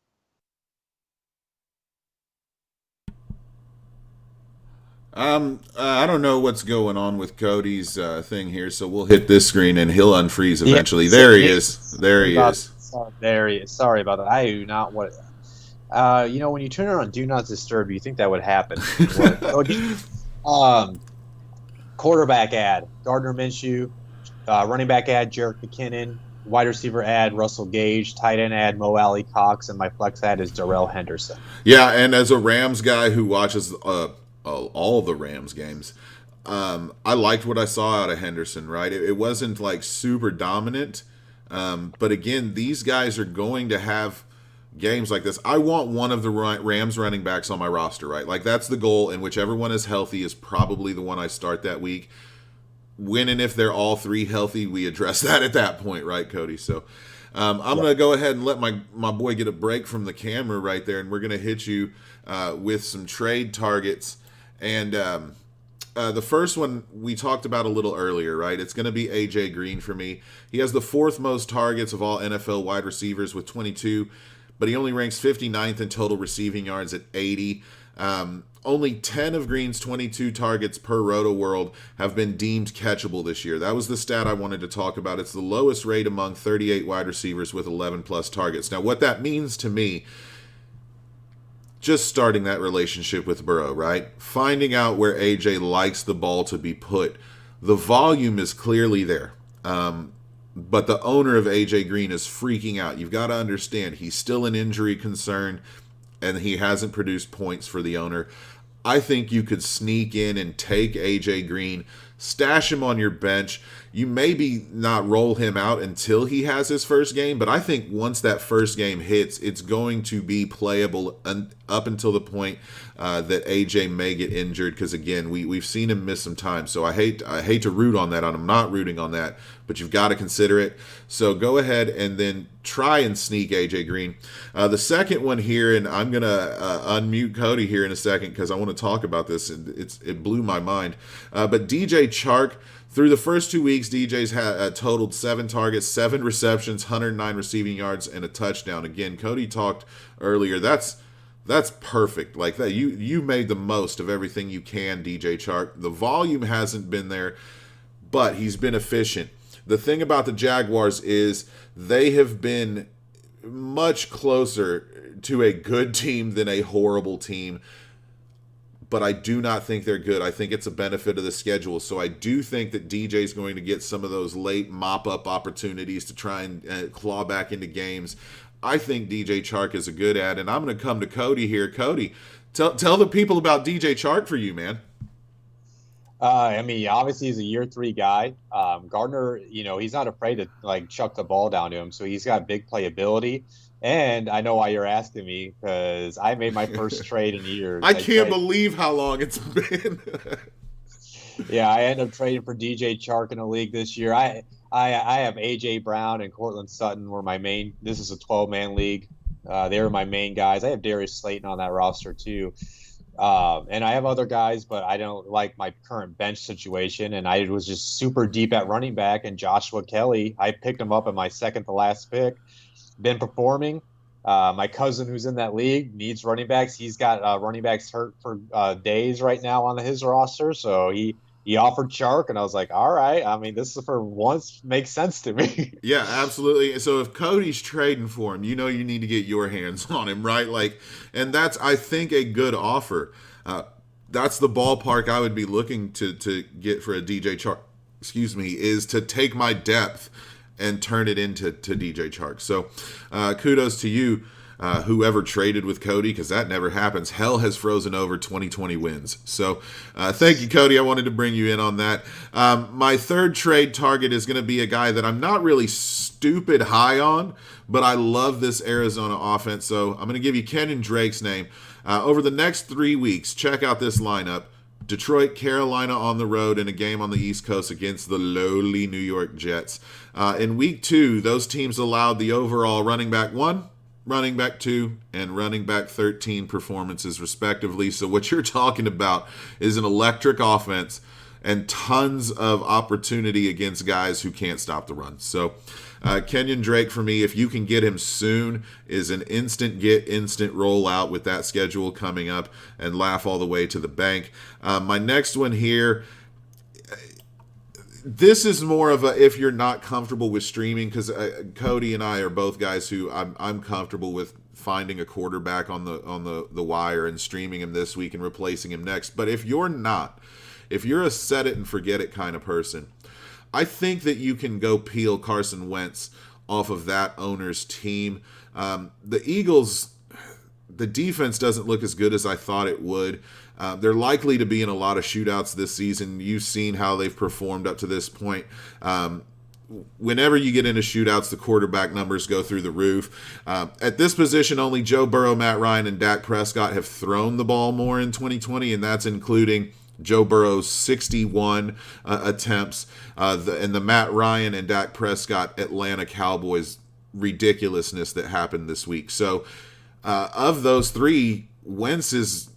I don't know what's going on with Cody's thing here, so we'll hit this screen and he'll unfreeze eventually. Yeah, there he is. There he is. There he is. Sorry about that. I do not want. When you turn it on Do Not Disturb, you think that would happen. Quarterback ad: Gardner Minshew. Running back ad: Jerick McKinnon. Wide receiver ad: Russell Gage. Tight end ad: Mo Alley Cox. And my flex ad is Darrell Henderson. Yeah, and as a Rams guy who watches all the Rams games, I liked what I saw out of Henderson, right? It wasn't like super dominant, but again, these guys are going to have games like this. I want one of the Rams running backs on my roster, right? Like that's the goal, and whichever one is healthy is probably the one I start that week. When and if they're all 3 healthy, we address that at that point, right, Cody? So I'm going to go ahead and let my boy get a break from the camera right there, and we're going to hit you with some trade targets. And the first one we talked about a little earlier, right? It's going to be A.J. Green for me. He has the 4th most targets of all NFL wide receivers with 22, but he only ranks 59th in total receiving yards at 80. Only 10 of Green's 22 targets per Roto World have been deemed catchable this year. That was the stat I wanted to talk about. It's the lowest rate among 38 wide receivers with 11-plus targets. Now, what that means to me just starting that relationship with Burrow, right? Finding out where AJ likes the ball to be put. The volume is clearly there. But the owner of AJ Green is freaking out. You've got to understand, he's still an injury concern, and he hasn't produced points for the owner. I think you could sneak in and take AJ Green, stash him on your bench. You maybe not roll him out until he has his first game, but I think once that first game hits, it's going to be playable up until the point that AJ may get injured. Because again, we've seen him miss some time, so I hate to root on that. I'm not rooting on that, but you've got to consider it. So go ahead and then try and sneak AJ Green. The second one here, and I'm gonna unmute Cody here in a second because I want to talk about this. It blew my mind. But DJ Chark. Through the first 2 weeks, DJ's totaled 7 targets, 7 receptions, 109 receiving yards, and a touchdown. Again, Cody talked earlier. That's perfect. Like that, you made the most of everything you can, DJ Chark. The volume hasn't been there, but he's been efficient. The thing about the Jaguars is they have been much closer to a good team than a horrible team. But I do not think they're good. I think it's a benefit of the schedule. So I do think that DJ is going to get some of those late mop-up opportunities to try and claw back into games. I think DJ Chark is a good ad, and I'm going to come to Cody here. Cody, tell the people about DJ Chark for you, man. I mean, obviously he's a year 3 guy. Gardner, he's not afraid to like chuck the ball down to him, so he's got big playability. And I know why you're asking me, because I made my first trade in years. I can't believe how long it's been. Yeah, I ended up trading for DJ Chark in a league this year. I have AJ Brown and Cortland Sutton were my main. This is a 12-man league. They were my main guys. I have Darius Slayton on that roster too. And I have other guys, but I don't like my current bench situation. And I was just super deep at running back. And Joshua Kelly, I picked him up at my second to last pick. Been performing. My cousin who's in that league needs running backs. He's got running backs hurt for days right now on his roster. So he offered Chark, and I was like, all right. I mean, this is for once makes sense to me. Yeah, absolutely. So if Cody's trading for him, you need to get your hands on him, right? Like, and that's, I think, a good offer. That's the ballpark I would be looking to get for a DJ Chark. Is to take my depth and turn it into DJ Chark. So kudos to you, whoever traded with Cody, because that never happens. Hell has frozen over 2020 wins. So thank you, Cody. I wanted to bring you in on that. My third trade target is going to be a guy that I'm not really stupid high on, but I love this Arizona offense. So I'm going to give you Kenyon Drake's name. Over the next 3 weeks, check out this lineup. Detroit, Carolina on the road in a game on the East Coast against the lowly New York Jets. In week 2, those teams allowed the overall running back 1, running back 2, and running back 13 performances respectively. So what you're talking about is an electric offense and tons of opportunity against guys who can't stop the run. So Kenyon Drake for me, if you can get him soon, is an instant get, instant roll out with that schedule coming up, and laugh all the way to the bank. My next one here, this is more of a if you're not comfortable with streaming, because Cody and I are both guys who I'm comfortable with finding a quarterback on the wire and streaming him this week and replacing him next. But if you're not, if you're a set it and forget it kind of person, I think that you can go peel Carson Wentz off of that owner's team. The Eagles, the defense doesn't look as good as I thought it would. They're likely to be in a lot of shootouts this season. You've seen how they've performed up to this point. Whenever you get into shootouts, the quarterback numbers go through the roof. At this position, only Joe Burrow, Matt Ryan, and Dak Prescott have thrown the ball more in 2020, and that's including Joe Burrow's 61 attempts, and the Matt Ryan and Dak Prescott Atlanta Cowboys ridiculousness that happened this week. So of those 3, Wentz is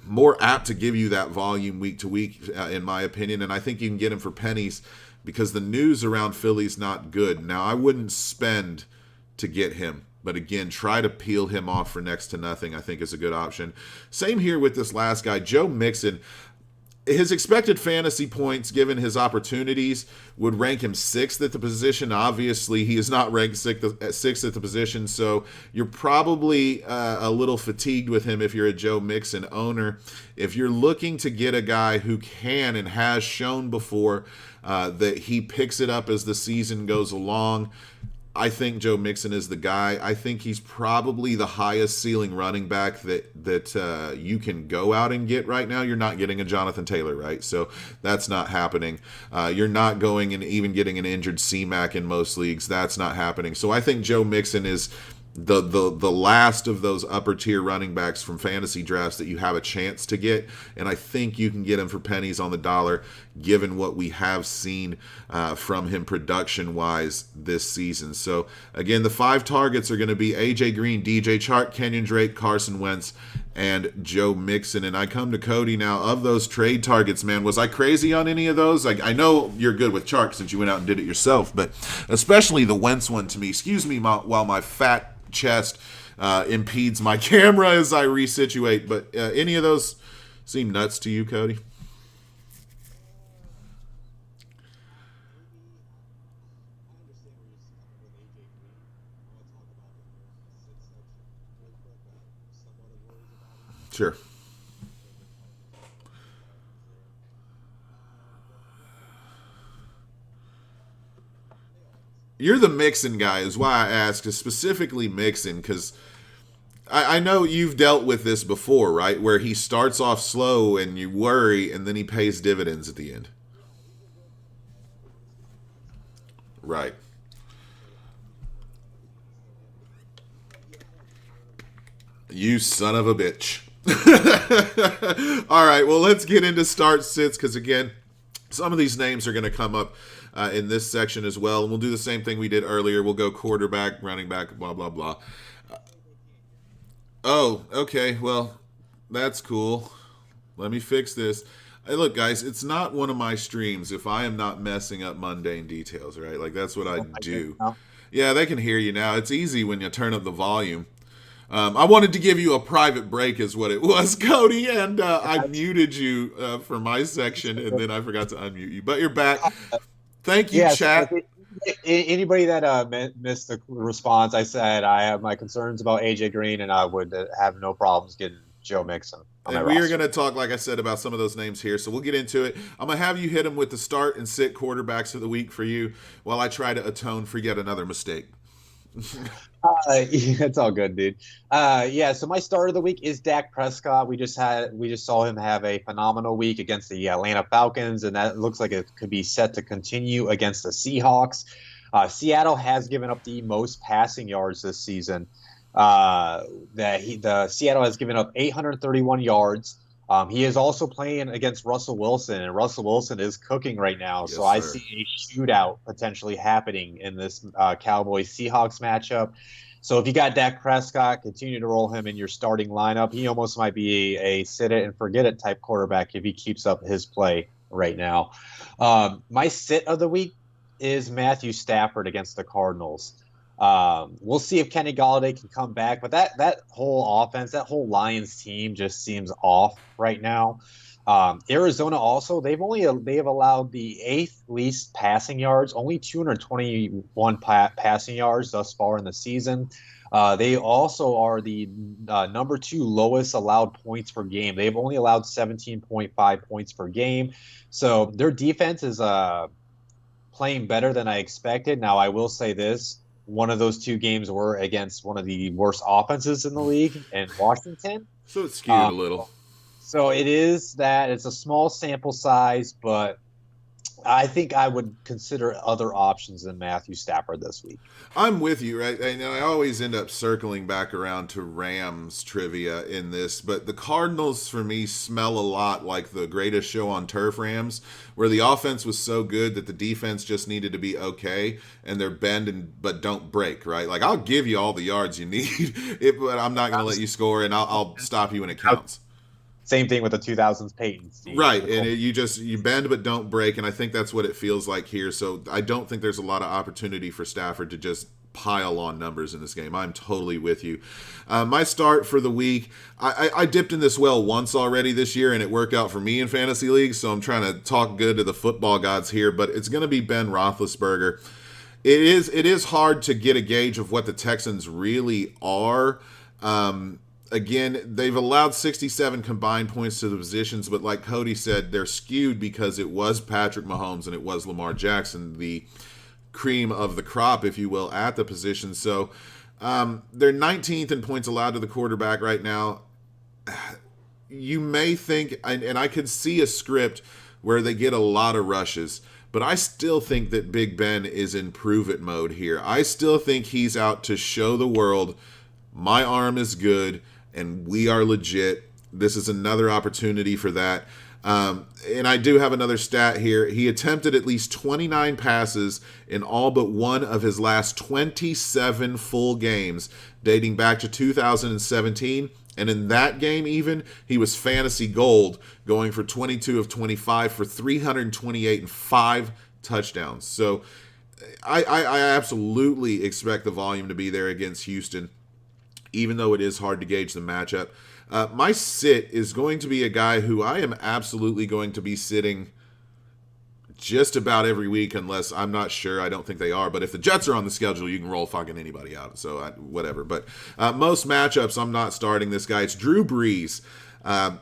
more apt to give you that volume week to week, in my opinion, and I think you can get him for pennies because the news around Philly's not good. Now, I wouldn't spend to get him, but again, try to peel him off for next to nothing, I think is a good option. Same here with this last guy, Joe Mixon. his expected fantasy points, given his opportunities, would rank him 6th at the position. Obviously, he is not ranked 6th at the position, so you're probably a little fatigued with him if you're a Joe Mixon owner. If you're looking to get a guy who can and has shown before that he picks it up as the season goes along, I think Joe Mixon is the guy. I think he's probably the highest ceiling running back that you can go out and get right now. You're not getting a Jonathan Taylor, right? So that's not happening. You're not going and even getting an injured C-Mac in most leagues. That's not happening. So I think Joe Mixon is the last of those upper tier running backs from fantasy drafts that you have a chance to get, and I think you can get him for pennies on the dollar given what we have seen from him production wise this season. So again, the 5 targets are going to be AJ Green, DJ Chark, Kenyon Drake, Carson Wentz, and Joe Mixon. And I come to Cody now. Of those trade targets, man, was I crazy on any of those? I know you're good with Chark since you went out and did it yourself, but especially the Wentz one to me, excuse me while my fat chest impedes my camera as I resituate, but any of those seem nuts to you, Cody? Sure. You're the Mixon guy is why I asked, specifically Mixon, because I know you've dealt with this before, right? Where he starts off slow and you worry, and then he pays dividends at the end. Right. You son of a bitch. All right, well, let's get into start sits, because again, some of these names are going to come up in this section as well. And we'll do the same thing we did earlier. We'll go quarterback, running back, blah, blah, blah. Oh, okay. Well, that's cool. Let me fix this. Hey, look, guys, it's not one of my streams if I am not messing up mundane details, right? Like, that's what I do. Yeah, they can hear you now. It's easy when you turn up the volume. I wanted to give you a private break is what it was, Cody, and I muted you for my section, and then I forgot to unmute you. But you're back. Thank you, chat. Anybody that missed the response, I said I have my concerns about AJ Green, and I would have no problems getting Joe Mixon. And we are going to talk, like I said, about some of those names here, so we'll get into it. I'm going to have you hit them with the start and sit quarterbacks of the week for you while I try to atone for yet another mistake. It's all good, dude. So my start of the week is Dak Prescott. We just saw him have a phenomenal week against the Atlanta Falcons, and that looks like it could be set to continue against the Seahawks. Seattle has given up the most passing yards this season. Seattle has given up 831 yards. He is also playing against Russell Wilson, and Russell Wilson is cooking right now. Yes, so I see a shootout potentially happening in this Cowboys-Seahawks matchup. So if you got Dak Prescott, continue to roll him in your starting lineup. He almost might be a sit-it-and-forget-it type quarterback if he keeps up his play right now. My sit of the week is Matthew Stafford against the Cardinals. We'll see if Kenny Golladay can come back, but that whole offense, that whole Lions team just seems off right now. Arizona also, they have allowed the 8th least passing yards, only 221 passing yards thus far in the season. They also are the number 2 lowest allowed points per game. They've only allowed 17.5 points per game. So their defense is playing better than I expected. Now, I will say this. One of those 2 games were against one of the worst offenses in the league in Washington. So it's skewed a little. So it is that. It's a small sample size, but I think I would consider other options than Matthew Stafford this week. I'm with you, right? I always end up circling back around to Rams trivia in this, but the Cardinals, for me, smell a lot like the Greatest Show on Turf Rams, where the offense was so good that the defense just needed to be okay, and they're bend but don't break, right? Like, I'll give you all the yards you need, but I'm not going to let you score, and I'll stop you when it counts. Same thing with the 2000s Peyton's team. Right, and you bend but don't break, and I think that's what it feels like here. So I don't think there's a lot of opportunity for Stafford to just pile on numbers in this game. I'm totally with you. My start for the week, I dipped in this well once already this year, and it worked out for me in fantasy leagues, so I'm trying to talk good to the football gods here, but it's going to be Ben Roethlisberger. It is hard to get a gauge of what the Texans really are. Again, they've allowed 67 combined points to the positions, but like Cody said, they're skewed because it was Patrick Mahomes and it was Lamar Jackson, the cream of the crop, if you will, at the position. So they're 19th in points allowed to the quarterback right now. You may think, and I could see a script where they get a lot of rushes, but I still think that Big Ben is in prove-it mode here. I still think he's out to show the world, my arm is good, and we are legit. This is another opportunity for that. And I do have another stat here. He attempted at least 29 passes in all but one of his last 27 full games, dating back to 2017. And in that game even, he was fantasy gold, going for 22 of 25 for 328 and 5 touchdowns. So I absolutely expect the volume to be there against Houston, even though it is hard to gauge the matchup. My sit is going to be a guy who I am absolutely going to be sitting just about every week, unless I'm not sure. I don't think they are. But if the Jets are on the schedule, you can roll fucking anybody out. So whatever. But most matchups, I'm not starting this guy. It's Drew Brees.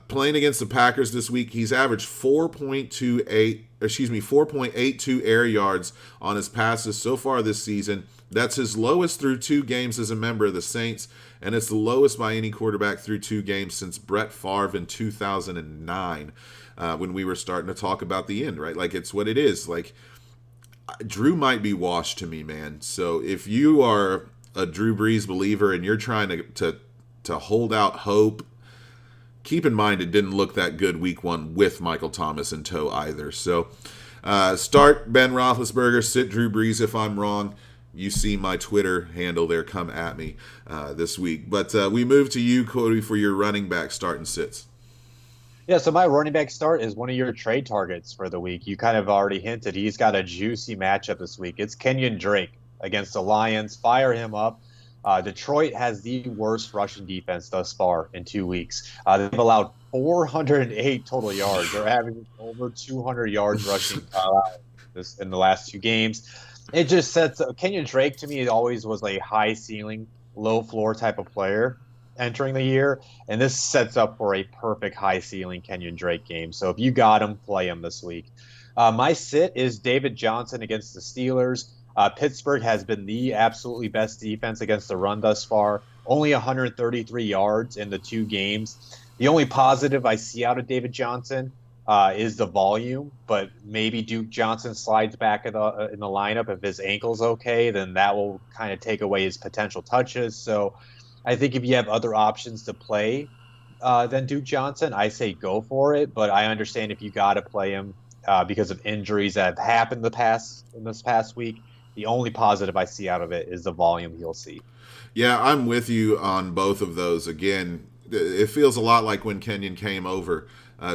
Playing against the Packers this week, he's averaged 4.82 air yards on his passes so far this season. That's his lowest through 2 games as a member of the Saints, and it's the lowest by any quarterback through 2 games since Brett Favre in 2009, when we were starting to talk about the end, right? Like, it's what it is. Like, Drew might be washed to me, man. So if you are a Drew Brees believer and you're trying to hold out hope, keep in mind it didn't look that good week 1 with Michael Thomas in tow either. So start Ben Roethlisberger, sit Drew Brees if I'm wrong. You see my Twitter handle there, come at me this week. But we move to you, Cody, for your running back start and sits. Yeah, so my running back start is one of your trade targets for the week. You kind of already hinted he's got a juicy matchup this week. It's Kenyon Drake against the Lions. Fire him up. Detroit has the worst rushing defense thus far in 2 weeks. They've allowed 408 total yards. They're averaging over 200 yards rushing in the last 2 games. It just sets Kenyon Drake, to me, it always was a high ceiling, low floor type of player entering the year, and this sets up for a perfect high ceiling Kenyon Drake game. So if you got him, play him this week. My sit is David Johnson against the Steelers. Pittsburgh has been the absolutely best defense against the run thus far. Only 133 yards in the 2 games. The only positive I see out of David Johnson is the volume, but maybe Duke Johnson slides back in the lineup. If his ankle's okay, then that will kind of take away his potential touches. So I think if you have other options to play than Duke Johnson, I say go for it. But I understand if you got to play him because of injuries that have happened in this past week. The only positive I see out of it is the volume he'll see. Yeah, I'm with you on both of those. Again, it feels a lot like when Kenyon came over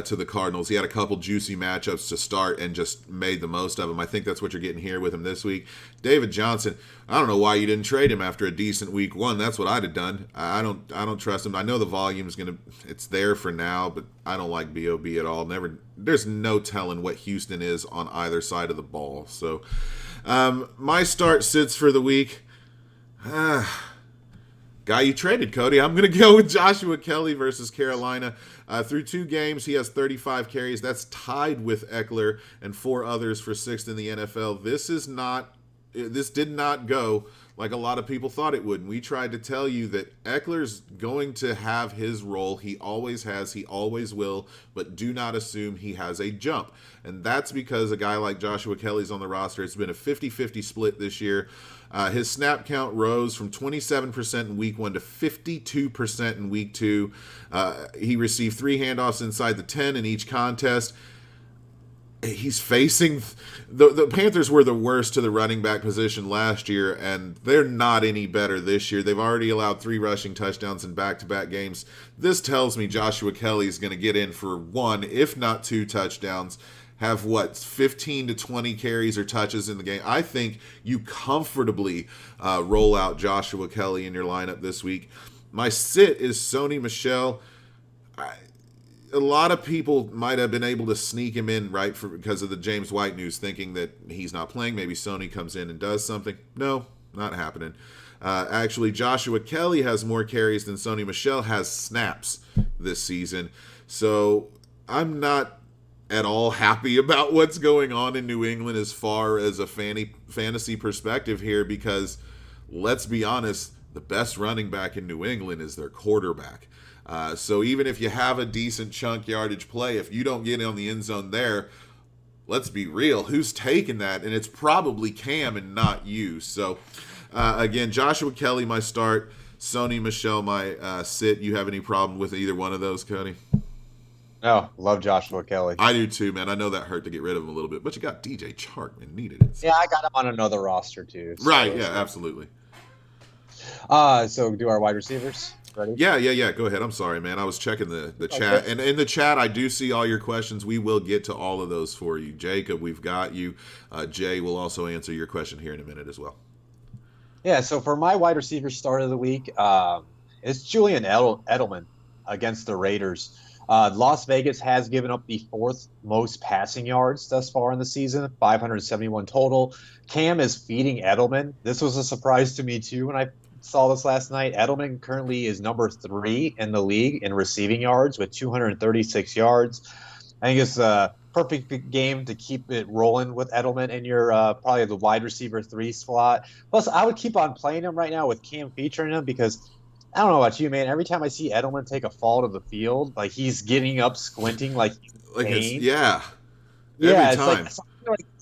to the Cardinals. He had a couple juicy matchups to start and just made the most of them. I think that's what you're getting here with him this week. David Johnson, I don't know why you didn't trade him after a decent week 1. That's what I'd have done. I don't trust him. I know the volume is it's there for now, but I don't like B.O.B. at all. There's no telling what Houston is on either side of the ball. So my start sits for the week. Guy you traded, Cody. I'm going to go with Joshua Kelly versus Carolina. Through 2 games, he has 35 carries. That's tied with Eckler and 4 others for 6th in the NFL. This did not go like a lot of people thought it would. And we tried to tell you that Eckler's going to have his role. He always has. He always will. But do not assume he has a jump. And that's because a guy like Joshua Kelly's on the roster. It's been a 50-50 split this year. His snap count rose from 27% in week 1 to 52% in week 2. He received 3 handoffs inside the 10 in each contest. He's facing the Panthers were the worst to the running back position last year, and they're not any better this year. They've already allowed 3 rushing touchdowns in back-to-back games. This tells me Joshua Kelly is going to get in for 1, if not 2 touchdowns. have 15 to 20 carries or touches in the game. I think you comfortably roll out Joshua Kelly in your lineup this week. My sit is Sony Michel. A lot of people might have been able to sneak him in, right, because of the James White news, thinking that he's not playing. Maybe Sony comes in and does something. No, not happening. Actually, Joshua Kelly has more carries than Sony Michel has snaps this season. So I'm not at all happy about what's going on in New England as far as a fantasy perspective here, because let's be honest, the best running back in New England is their quarterback. So even if you have a decent chunk yardage play, if you don't get on the end zone there, let's be real, who's taking that? And it's probably Cam and not you. So again, Joshua Kelly, my start. Sony Michel, my sit. You have any problem with either one of those, Cody? No, love Joshua Kelly. I do too, man. I know that hurt to get rid of him a little bit, but you got DJ Chark and needed it. So. Yeah, I got him on another roster too. So right, yeah, absolutely. So do our wide receivers. Ready? Yeah. Go ahead. I'm sorry, man. I was checking the chat. And in the chat, I do see all your questions. We will get to all of those for you. Jacob, we've got you. Jay will also answer your question here in a minute as well. Yeah, so for my wide receiver start of the week, it's Julian Edelman against the Raiders. Las Vegas has given up the fourth most passing yards thus far in the season, 571 total. Cam is feeding Edelman. This was a surprise to me, too, when I saw this last night. Edelman currently is number 3 in the league in receiving yards with 236 yards. I think it's a perfect game to keep it rolling with Edelman in your probably the wide receiver 3 slot. Plus, I would keep on playing him right now with Cam featuring him because I don't know about you, man. Every time I see Edelman take a fall to the field, like he's getting up, squinting, like it's, yeah. Every time.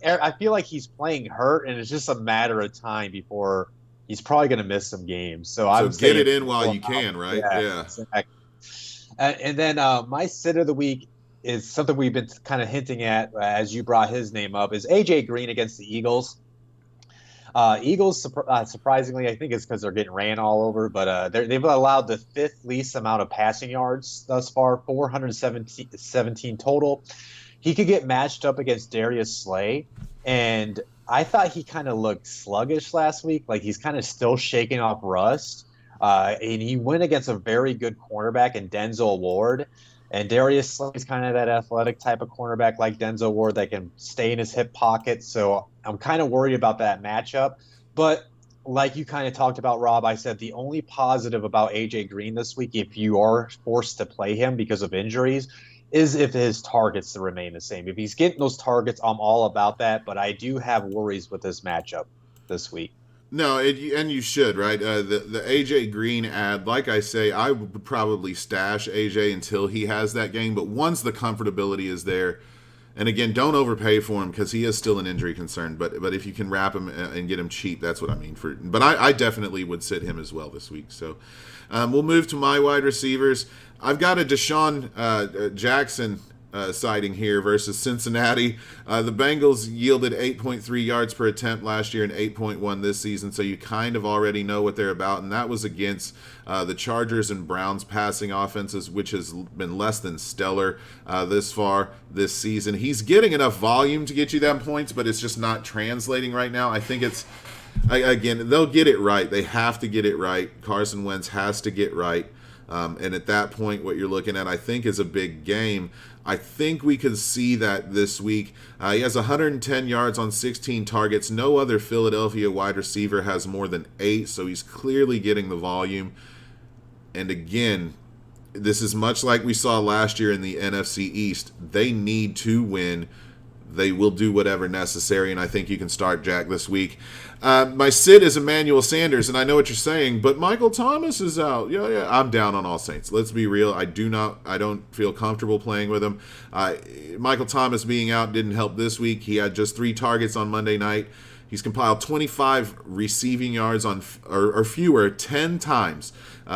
I feel like he's playing hurt, and it's just a matter of time before he's probably going to miss some games. So I'm get it in while you can, right? Yeah. Exactly. And then my sit of the week is something we've been kind of hinting at as you brought his name up, is AJ Green against the Eagles. Eagles, surprisingly, I think it's because they're getting ran all over, but they've allowed the 5th least amount of passing yards thus far, 417 total. He could get matched up against Darius Slay, and I thought he kind of looked sluggish last week, like he's kind of still shaking off rust. And he went against a very good cornerback in Denzel Ward. And Darius Slay is kind of that athletic type of cornerback like Denzel Ward that can stay in his hip pocket. So I'm kind of worried about that matchup. But like you kind of talked about, Rob, I said the only positive about AJ Green this week, if you are forced to play him because of injuries, is if his targets to remain the same. If he's getting those targets, I'm all about that. But I do have worries with this matchup this week. No, and you should, right? The AJ Green ad, like I say, I would probably stash AJ until he has that game. But once the comfortability is there, and again, don't overpay for him because he is still an injury concern. But if you can wrap him and get him cheap, that's what I mean. But I definitely would sit him as well this week. So we'll move to my wide receivers. I've got a Deshaun Jackson sighting here versus Cincinnati. The Bengals yielded 8.3 yards per attempt last year and 8.1 this season, so you kind of already know what they're about, and that was against the Chargers and Browns passing offenses, which has been less than stellar this far this season. He's getting enough volume to get you that points, but it's just not translating right now. I think it's, again, they'll get it right. They have to get it right. Carson Wentz has to get right. And at that point, what you're looking at, I think, is a big game. I think we could see that this week. He has 110 yards on 16 targets. No other Philadelphia wide receiver has more than 8, so he's clearly getting the volume. And again, this is much like we saw last year in the NFC East. They need to win. They will do whatever necessary, and I think you can start Jack this week. My sit is Emmanuel Sanders, and I know what you're saying, but Michael Thomas is out. Yeah, I'm down on all Saints. Let's be real. I don't feel comfortable playing with him. Michael Thomas being out didn't help this week. He had just 3 targets on Monday night. He's compiled 25 receiving yards on or fewer 10 times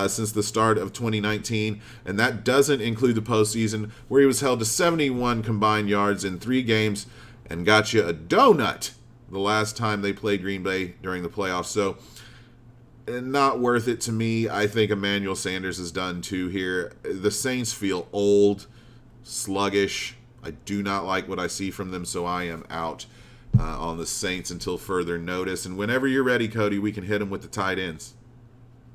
since the start of 2019, and that doesn't include the postseason where he was held to 71 combined yards in 3 games and got you a donut the last time they played Green Bay during the playoffs. So not worth it to me. I think Emmanuel Sanders is done too here. The Saints feel old, sluggish, I do not like what I see from them, so I am out on the Saints until further notice. And whenever you're ready, Cody, we can hit them with the tight ends.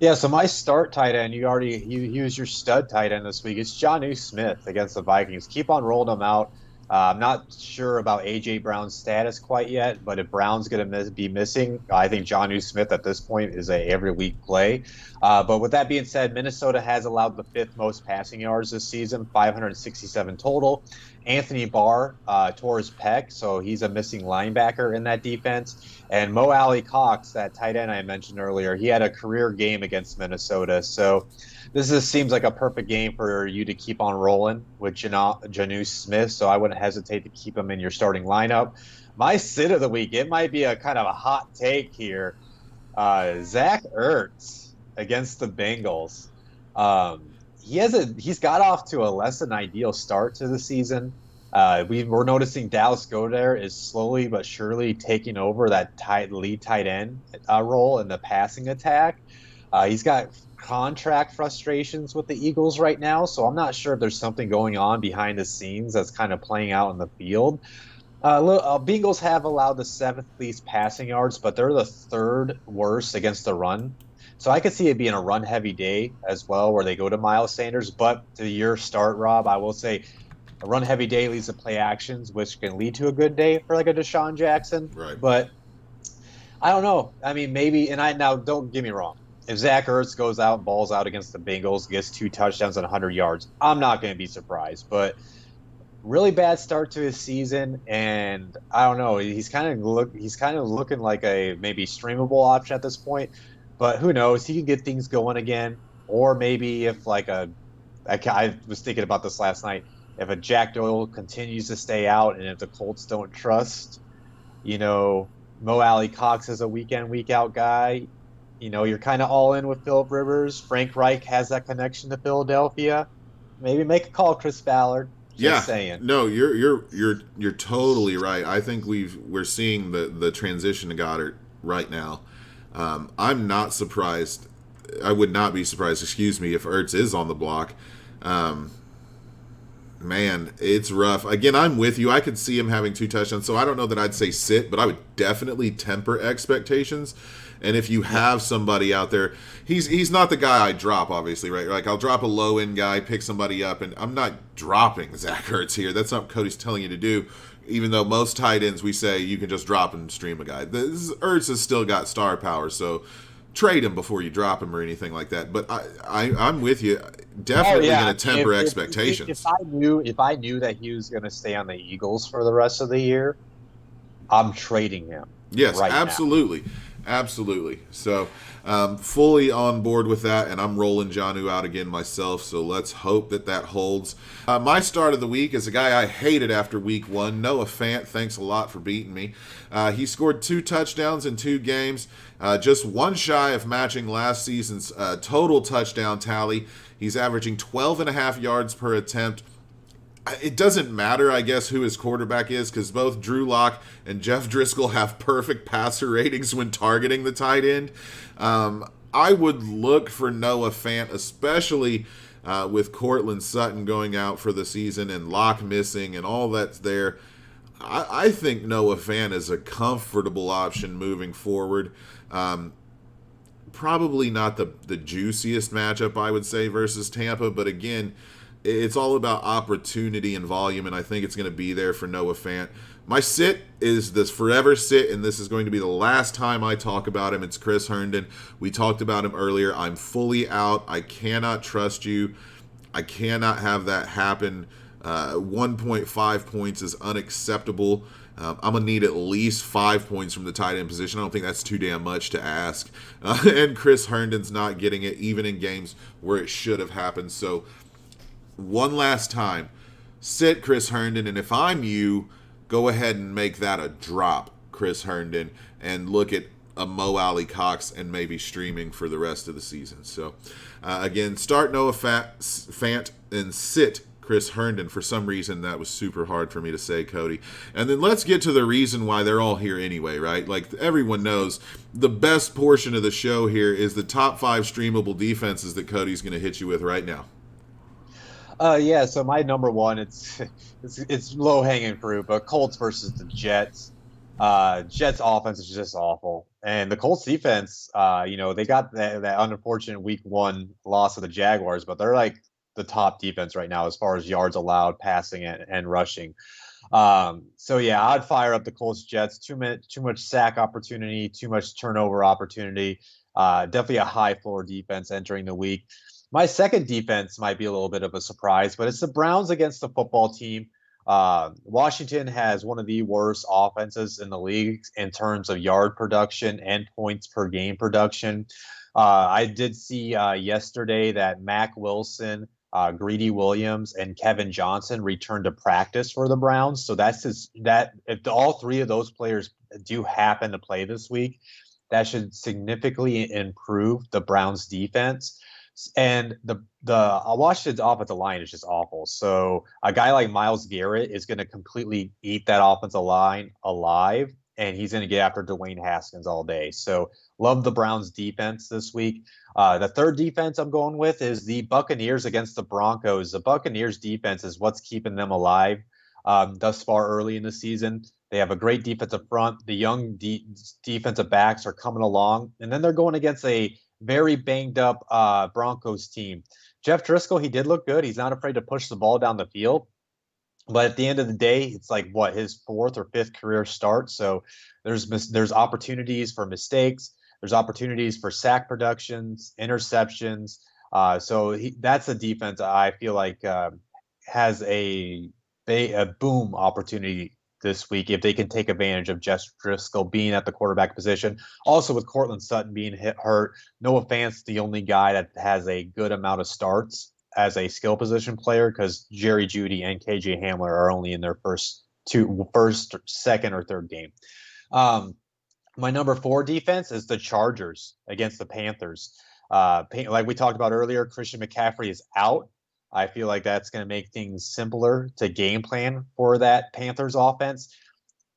Yeah, so my start tight end, you used your stud tight end this week. It's Jonnu Smith against the Vikings. Keep on rolling them out. I'm not sure about A.J. Brown's status quite yet, but if Brown's going to be missing, I think Jonnu Smith at this point is a every week play. But with that being said, Minnesota has allowed the 5th most passing yards this season, 567 total. Anthony Barr tore his pec, so he's a missing linebacker in that defense. And Mo Alley Cox, that tight end I mentioned earlier, he had a career game against Minnesota. So this seems like a perfect game for you to keep on rolling with Jonnu Smith, so I wouldn't hesitate to keep him in your starting lineup. My sit of the week, it might be a kind of a hot take here. Zach Ertz against the Bengals. He's got off to a less than ideal start to the season. We're noticing Dallas Goedert is slowly but surely taking over that lead tight end role in the passing attack. He's got contract frustrations with the Eagles right now, so I'm not sure if there's something going on behind the scenes that's kind of playing out in the field. Bengals have allowed the 7th least passing yards, but they're the 3rd worst against the run. So I could see it being a run-heavy day as well, where they go to Miles Sanders. But to your start, Rob, I will say a run-heavy day leads to play actions, which can lead to a good day for like a Deshaun Jackson. Right. But I don't know. I mean, maybe, and now don't get me wrong. If Zach Ertz goes out, balls out against the Bengals, gets 2 touchdowns and 100 yards, I'm not going to be surprised. But really bad start to his season, and I don't know. He's kind of looking like a maybe streamable option at this point. But who knows? He can get things going again, or maybe if I was thinking about this last night. If a Jack Doyle continues to stay out, and if the Colts don't trust, Mo Alley Cox is a week in, week out guy. You're kind of all in with Phillip Rivers. Frank Reich has that connection to Philadelphia. Maybe make a call, Chris Ballard. Just saying. No, you're totally right. I think we're seeing the transition to Goddard right now. I'm not surprised. I would not be surprised, if Ertz is on the block. Man, it's rough. Again, I'm with you. I could see him having 2 touchdowns, so I don't know that I'd say sit, but I would definitely temper expectations. And if you have somebody out there, he's not the guy I drop, obviously, right? Like, I'll drop a low-end guy, pick somebody up, and I'm not dropping Zach Ertz here. That's not what Cody's telling you to do, even though most tight ends we say you can just drop and stream a guy. Ertz has still got star power, so trade him before you drop him or anything like that. But I'm with you. Definitely going to temper expectations. If I knew that he was going to stay on the Eagles for the rest of the year, I'm trading him. Yes, right absolutely. Now. Absolutely. So fully on board with that, and I'm rolling Jonnu out again myself, so let's hope that holds. My start of the week is a guy I hated after week 1, Noah Fant. Thanks a lot for beating me. He scored 2 touchdowns in 2 games, just one shy of matching last season's total touchdown tally. He's averaging 12.5 yards per attempt. It doesn't matter, I guess, who his quarterback is, because both Drew Lock and Jeff Driscoll have perfect passer ratings when targeting the tight end. I would look for Noah Fant, especially with Cortland Sutton going out for the season and Lock missing and all that's there. I think Noah Fant is a comfortable option moving forward. Probably not the juiciest matchup, I would say, versus Tampa, but again, it's all about opportunity and volume, and I think it's going to be there for Noah Fant. My sit is this forever sit, and this is going to be the last time I talk about him. It's Chris Herndon. We talked about him earlier. I'm fully out. I cannot trust you. I cannot have that happen. 1.5 points is unacceptable. I'm going to need at least 5 points from the tight end position. I don't think that's too damn much to ask. And Chris Herndon's not getting it, even in games where it should have happened. So one last time, sit Chris Herndon, and if I'm you, go ahead and make that a drop, Chris Herndon, and look at a Mo Alley Cox and maybe streaming for the rest of the season. So, again, start Noah Fant and sit Chris Herndon. For some reason, that was super hard for me to say, Cody. And then let's get to the reason why they're all here anyway, right? Like, everyone knows the best portion of the show here is the top 5 streamable defenses that Cody's going to hit you with right now. Yeah, so my number one, it's low hanging fruit, but Colts versus the Jets. Jets offense is just awful, and the Colts defense, they got that unfortunate week one loss to the Jaguars, but they're like the top defense right now as far as yards allowed, passing and rushing. So yeah, I'd fire up the Colts Jets. Too much sack opportunity, too much turnover opportunity. Definitely a high floor defense entering the week. My second defense might be a little bit of a surprise, but it's the Browns against the football team. Washington has one of the worst offenses in the league in terms of yard production and points per game production. I did see yesterday that Mac Wilson, Greedy Williams, and Kevin Johnson returned to practice for the Browns. So that if all three of those players do happen to play this week, that should significantly improve the Browns defense. And the Washington's offensive line is just awful. So a guy like Myles Garrett is going to completely eat that offensive line alive, and he's going to get after Dwayne Haskins all day. So love the Browns defense this week. The third defense I'm going with is the Buccaneers against the Broncos. The Buccaneers defense is what's keeping them alive thus far early in the season. They have a great defensive front. The young defensive backs are coming along, and then they're going against a very banged up Broncos team. Jeff Driscoll, he did look good. He's not afraid to push the ball down the field. But at the end of the day, it's like his fourth or fifth career start. So there's opportunities for mistakes. There's opportunities for sack productions, interceptions. That's a defense I feel like has a boom opportunity this week if they can take advantage of Jeff Driscoll being at the quarterback position. Also, with Cortland Sutton being hurt, Noah Fant's the only guy that has a good amount of starts as a skill position player because Jerry Jeudy and KJ Hamler are only in their first, second, or third game. My number 4 defense is the Chargers against the Panthers. Like we talked about earlier, Christian McCaffrey is out. I feel like that's going to make things simpler to game plan for that Panthers offense.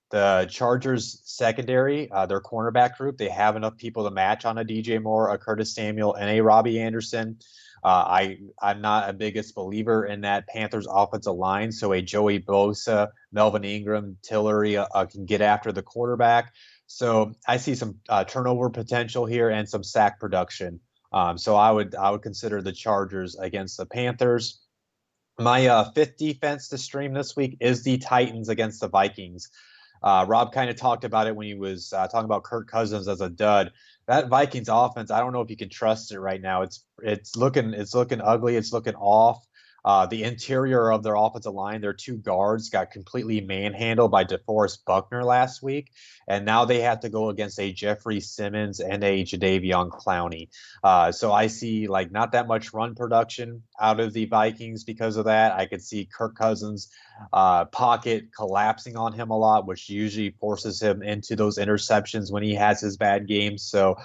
The Chargers secondary, their cornerback group, they have enough people to match on a DJ Moore, a Curtis Samuel, and a Robbie Anderson. I'm not a biggest believer in that Panthers offensive line. So a Joey Bosa, Melvin Ingram, Tillery can get after the quarterback. So I see some turnover potential here and some sack production. So I would consider the Chargers against the Panthers. My fifth defense to stream this week is the Titans against the Vikings. Rob kind of talked about it when he was talking about Kirk Cousins as a dud. That Vikings offense, I don't know if you can trust it right now. It's looking ugly. It's looking off. The interior of their offensive line, their 2 guards got completely manhandled by DeForest Buckner last week, and now they have to go against a Jeffrey Simmons and a Jadeveon Clowney. So I see not that much run production out of the Vikings because of that. I could see Kirk Cousins' pocket collapsing on him a lot, which usually forces him into those interceptions when he has his bad games. So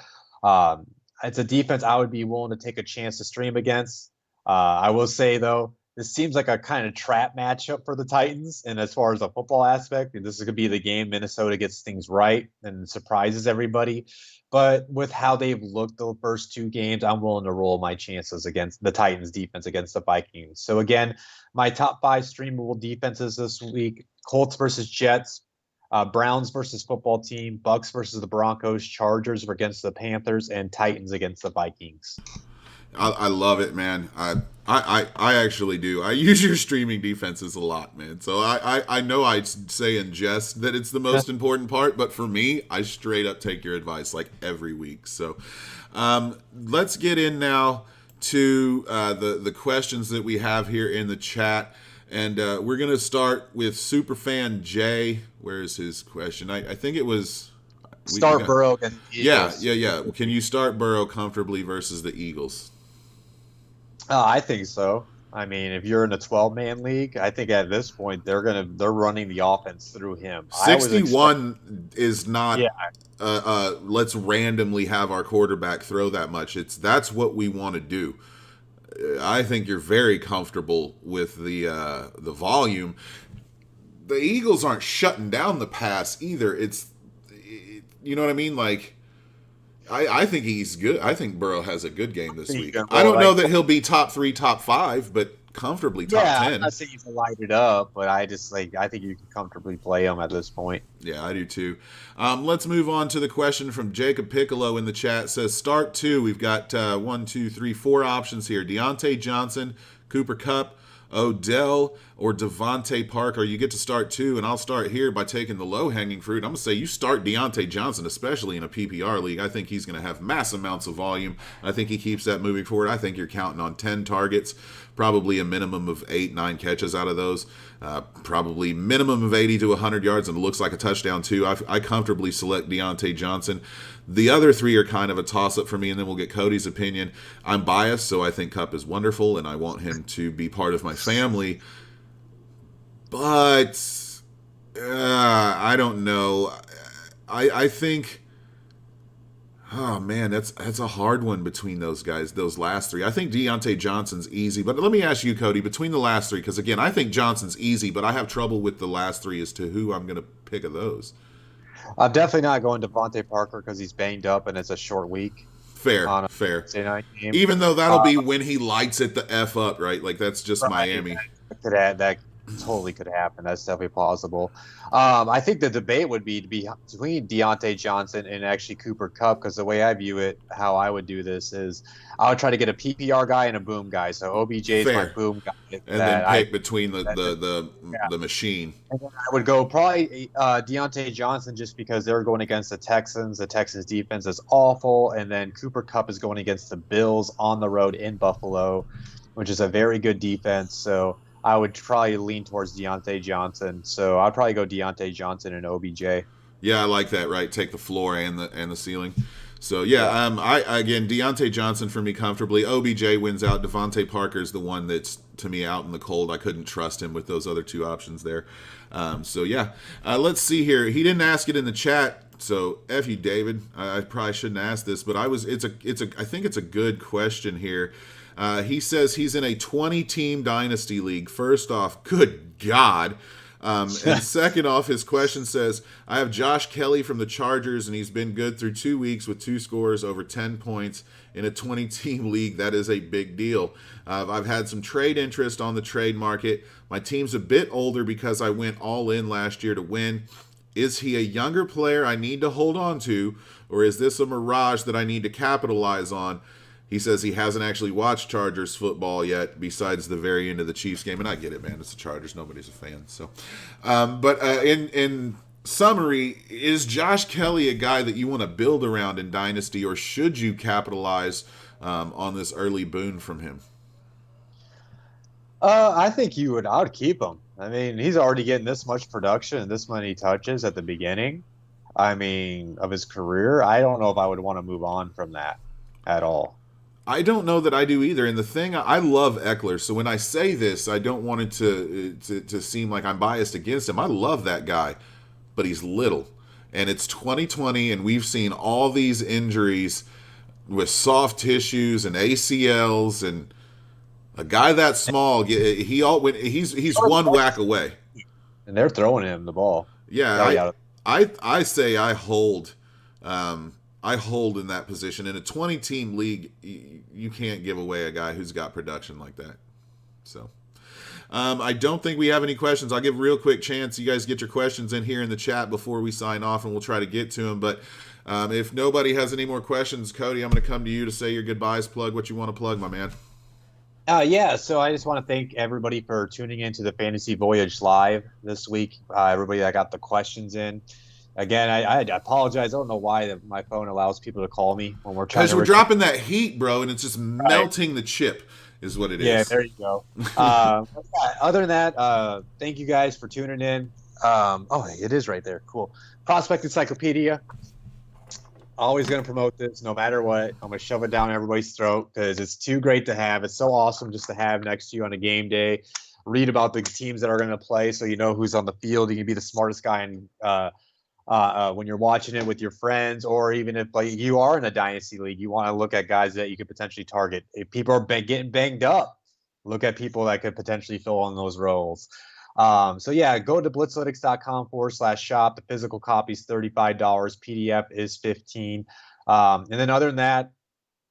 it's a defense I would be willing to take a chance to stream against. I will say, though, this seems like a kind of trap matchup for the Titans. And as far as the football aspect, this is going to be the game Minnesota gets things right and surprises everybody. But with how they've looked the first 2 games, I'm willing to roll my chances against the Titans defense against the Vikings. So again, my top 5 streamable defenses this week: Colts versus Jets, Browns versus football team, Bucks versus the Broncos, Chargers against the Panthers, and Titans against the Vikings. I love it, man. I actually do. I use your streaming defenses a lot, man. So I know I say in jest that it's the most important part, but for me, I straight up take your advice every week. So let's get in now to the questions that we have here in the chat. And we're going to start with Superfan Jay. Where's his question? I think it was... Start Burrow against the Eagles. Yeah. Can you start Burrow comfortably versus the Eagles? I think so. I mean, if you're in a 12-man league, I think at this point they're running the offense through him. 61 is not. Yeah. Let's randomly have our quarterback throw that much. That's what we want to do. I think you're very comfortable with the volume. The Eagles aren't shutting down the pass either. You know what I mean? I think he's good. I think Burrow has a good game this week. I don't know that he'll be top 3, top 5, but comfortably top 10. I'm not saying he's lighted up, but I think you can comfortably play him at this point. Yeah, I do too. Let's move on to the question from Jacob Piccolo in the chat. It says start 2. We've got 4 options here. Deontay Johnson, Cooper Kupp, Odell, or Devontae Parker. You get to start 2, and I'll start here by taking the low-hanging fruit. I'm going to say you start Deontay Johnson, especially in a PPR league. I think he's going to have mass amounts of volume. I think he keeps that moving forward. I think you're counting on 10 targets, probably a minimum of 8-9 catches out of those, probably minimum of 80 to 100 yards, and it looks like a touchdown too. I comfortably select Deontay Johnson. The other 3 are kind of a toss-up for me, and then we'll get Cody's opinion. I'm biased, so I think Kupp is wonderful, and I want him to be part of my family. But I don't know. I think, oh man, that's a hard one between those guys, those last 3. I think Deontay Johnson's easy, but let me ask you, Cody, between the last 3, because again, I think Johnson's easy, but I have trouble with the last 3 as to who I'm going to pick of those. I'm definitely not going to Devontae Parker because he's banged up and it's a short week. Fair. Even though that'll be when he lights it the F up, right? Like, that's just Miami. That totally could happen. That's definitely plausible. I think the debate would be between Deontay Johnson and actually Cooper Kupp, because the way I view it, how I would do this is I would try to get a PPR guy and a boom guy. So OBJ is my boom guy. And then pick between the machine. And then I would go probably Deontay Johnson just because they're going against the Texans. The Texans defense is awful. And then Cooper Kupp is going against the Bills on the road in Buffalo, which is a very good defense. So I would probably lean towards Deontay Johnson. So I'd probably go Deontay Johnson and OBJ. Yeah, I like that, right? Take the floor and the ceiling. So, again, Deontay Johnson for me comfortably. OBJ wins out. Devontae Parker's the one that's, to me, out in the cold. I couldn't trust him with those other 2 options there. Let's see here. He didn't ask it in the chat, so F you, David. I probably shouldn't ask this, but I think it's a good question here. He says he's in a 20-team dynasty league. First off, good God. And second off, his question says, I have Josh Kelly from the Chargers, and he's been good through 2 weeks with 2 scores over 10 points in a 20-team league. That is a big deal. I've had some trade interest on the trade market. My team's a bit older because I went all in last year to win. Is he a younger player I need to hold on to, or is this a mirage that I need to capitalize on? He says he hasn't actually watched Chargers football yet, besides the very end of the Chiefs game. And I get it, man. It's the Chargers. Nobody's a fan. So, in summary, is Josh Kelly a guy that you want to build around in Dynasty, or should you capitalize on this early boon from him? I think I would keep him. I mean, he's already getting this much production and this many touches at the beginning, of his career. I don't know if I would want to move on from that at all. I don't know that I do either. And the thing, I love Eckler. So when I say this, I don't want it to seem like I'm biased against him. I love that guy, but he's little. And it's 2020, and we've seen all these injuries with soft tissues and ACLs, and a guy that small, he's one whack away. And they're throwing him the ball. Yeah, I say I hold. I hold in that position. In a 20-team league, you can't give away a guy who's got production like that. So, I don't think we have any questions. I'll give a real quick chance. You guys get your questions in here in the chat before we sign off, and we'll try to get to them. But if nobody has any more questions, Cody, I'm going to come to you to say your goodbyes. Plug what you want to plug, my man. So I just want to thank everybody for tuning into the Fantasy Voyage Live this week. Everybody that got the questions in. Again, I apologize. I don't know why my phone allows people to call me when we're trying to... Because we're dropping that heat, bro, and it's just melting the chip is what it is. Yeah, there you go. Other than that, thank you guys for tuning in. It is right there. Cool. Prospect Encyclopedia. Always going to promote this no matter what. I'm going to shove it down everybody's throat because it's too great to have. It's so awesome just to have next to you on a game day. Read about the teams that are going to play so you know who's on the field. You can be the smartest guy in when you're watching it with your friends, or even if you are in a dynasty league, you want to look at guys that you could potentially target. If people are getting banged up, look at people that could potentially fill in those roles. Go to blitzlytics.com/shop. The physical copy is $35. PDF is $15. And then other than that,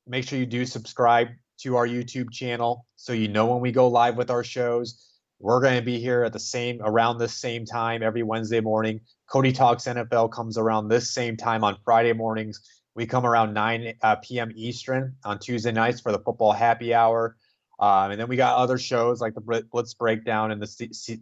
make sure you do subscribe to our YouTube channel so you know when we go live with our shows. We're going to be here at around this same time every Wednesday morning. Cody Talks NFL comes around this same time on Friday mornings. We come around 9 p.m. Eastern on Tuesday nights for the football happy hour. And then we got other shows like the Blitz Breakdown and the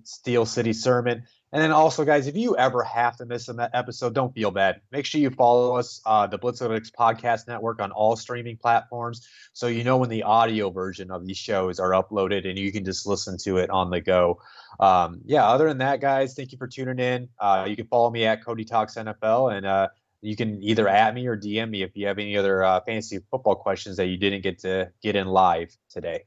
Steel City Sermon. And then also, guys, if you ever have to miss an episode, don't feel bad. Make sure you follow us, the Blitzalytics Podcast Network, on all streaming platforms, so you know when the audio version of these shows are uploaded and you can just listen to it on the go. Other than that, guys, thank you for tuning in. You can follow me at Cody Talks NFL, and you can either at me or DM me if you have any other fantasy football questions that you didn't get to get in live today.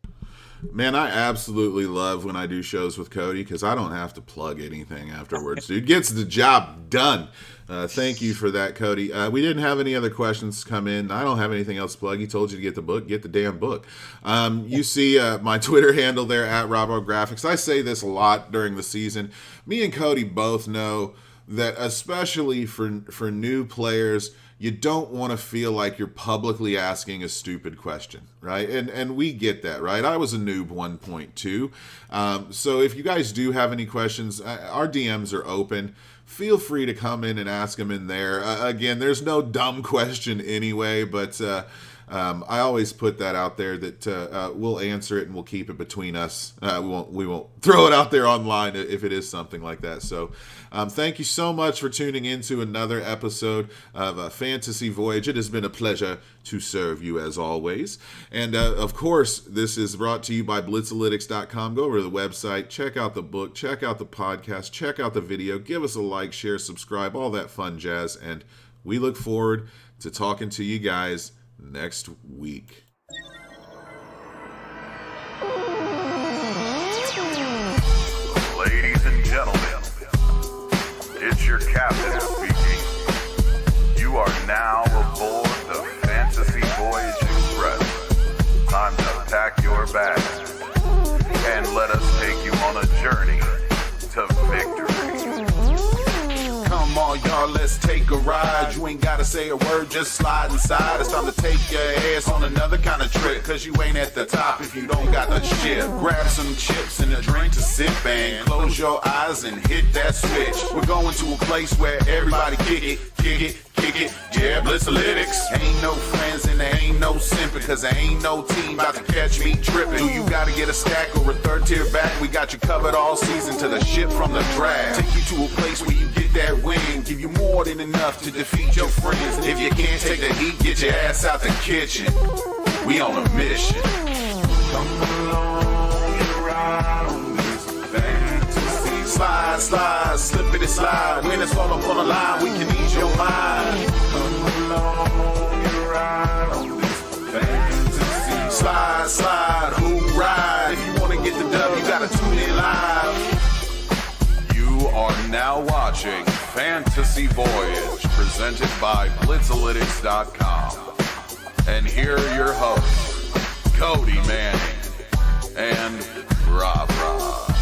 Man, I absolutely love when I do shows with Cody because I don't have to plug anything afterwards. Dude gets the job done. Thank you for that, Cody. We didn't have any other questions come in. I don't have anything else to plug. He told you to get the book. Get the damn book. You see my Twitter handle there at RobRob Graphics. I say this a lot during the season. Me and Cody both know that especially for new players, you don't want to feel like you're publicly asking a stupid question, right? And we get that, right? I was a noob 1.2. So if you guys do have any questions, our DMs are open. Feel free to come in and ask them in there. Again, there's no dumb question anyway, but I always put that out there that we'll answer it and we'll keep it between us. We won't throw it out there online if it is something like that. So thank you so much for tuning in to another episode of Fantasy Voyage. It has been a pleasure to serve you as always. And of course, this is brought to you by Blitzalytics.com. Go over to the website, check out the book, check out the podcast, check out the video, give us a like, share, subscribe, all that fun jazz. And we look forward to talking to you guys next week. Ladies and gentlemen, it's your captain speaking. You are now aboard the Fantasy Voyage Express. Time to pack your bags and let us take you on a journey to victory. Come on, y'all, let's take a ride. You ain't gotta say a word, just slide inside. It's time to take your ass on another kind of trip, cause you ain't at the top if you don't got the ship. Grab some chips and a drink to sip and close your eyes and hit that switch. We're going to a place where everybody kick it. Yeah, Blitzalytics. Ain't no friends and there ain't no simping, cause there ain't no team about to catch me tripping. Do you gotta get a stack or a third tier back? We got you covered all season to the ship from the draft. Take you to a place where you get that win, give you more than enough to defeat your friends. And if you can't take the heat, get your ass out the kitchen. We on a mission. Come along and ride on this fantasy. Slide, slide, slippity slide. When it's fall up on the line, we can ease your mind. Come along and ride on this fantasy. Slide, slide, who ride? If you want to get the dub, you gotta tune in live. You are now watching Fantasy Voyage, presented by Blitzalytics.com. And here are your hosts, Cody Manning and RobRob.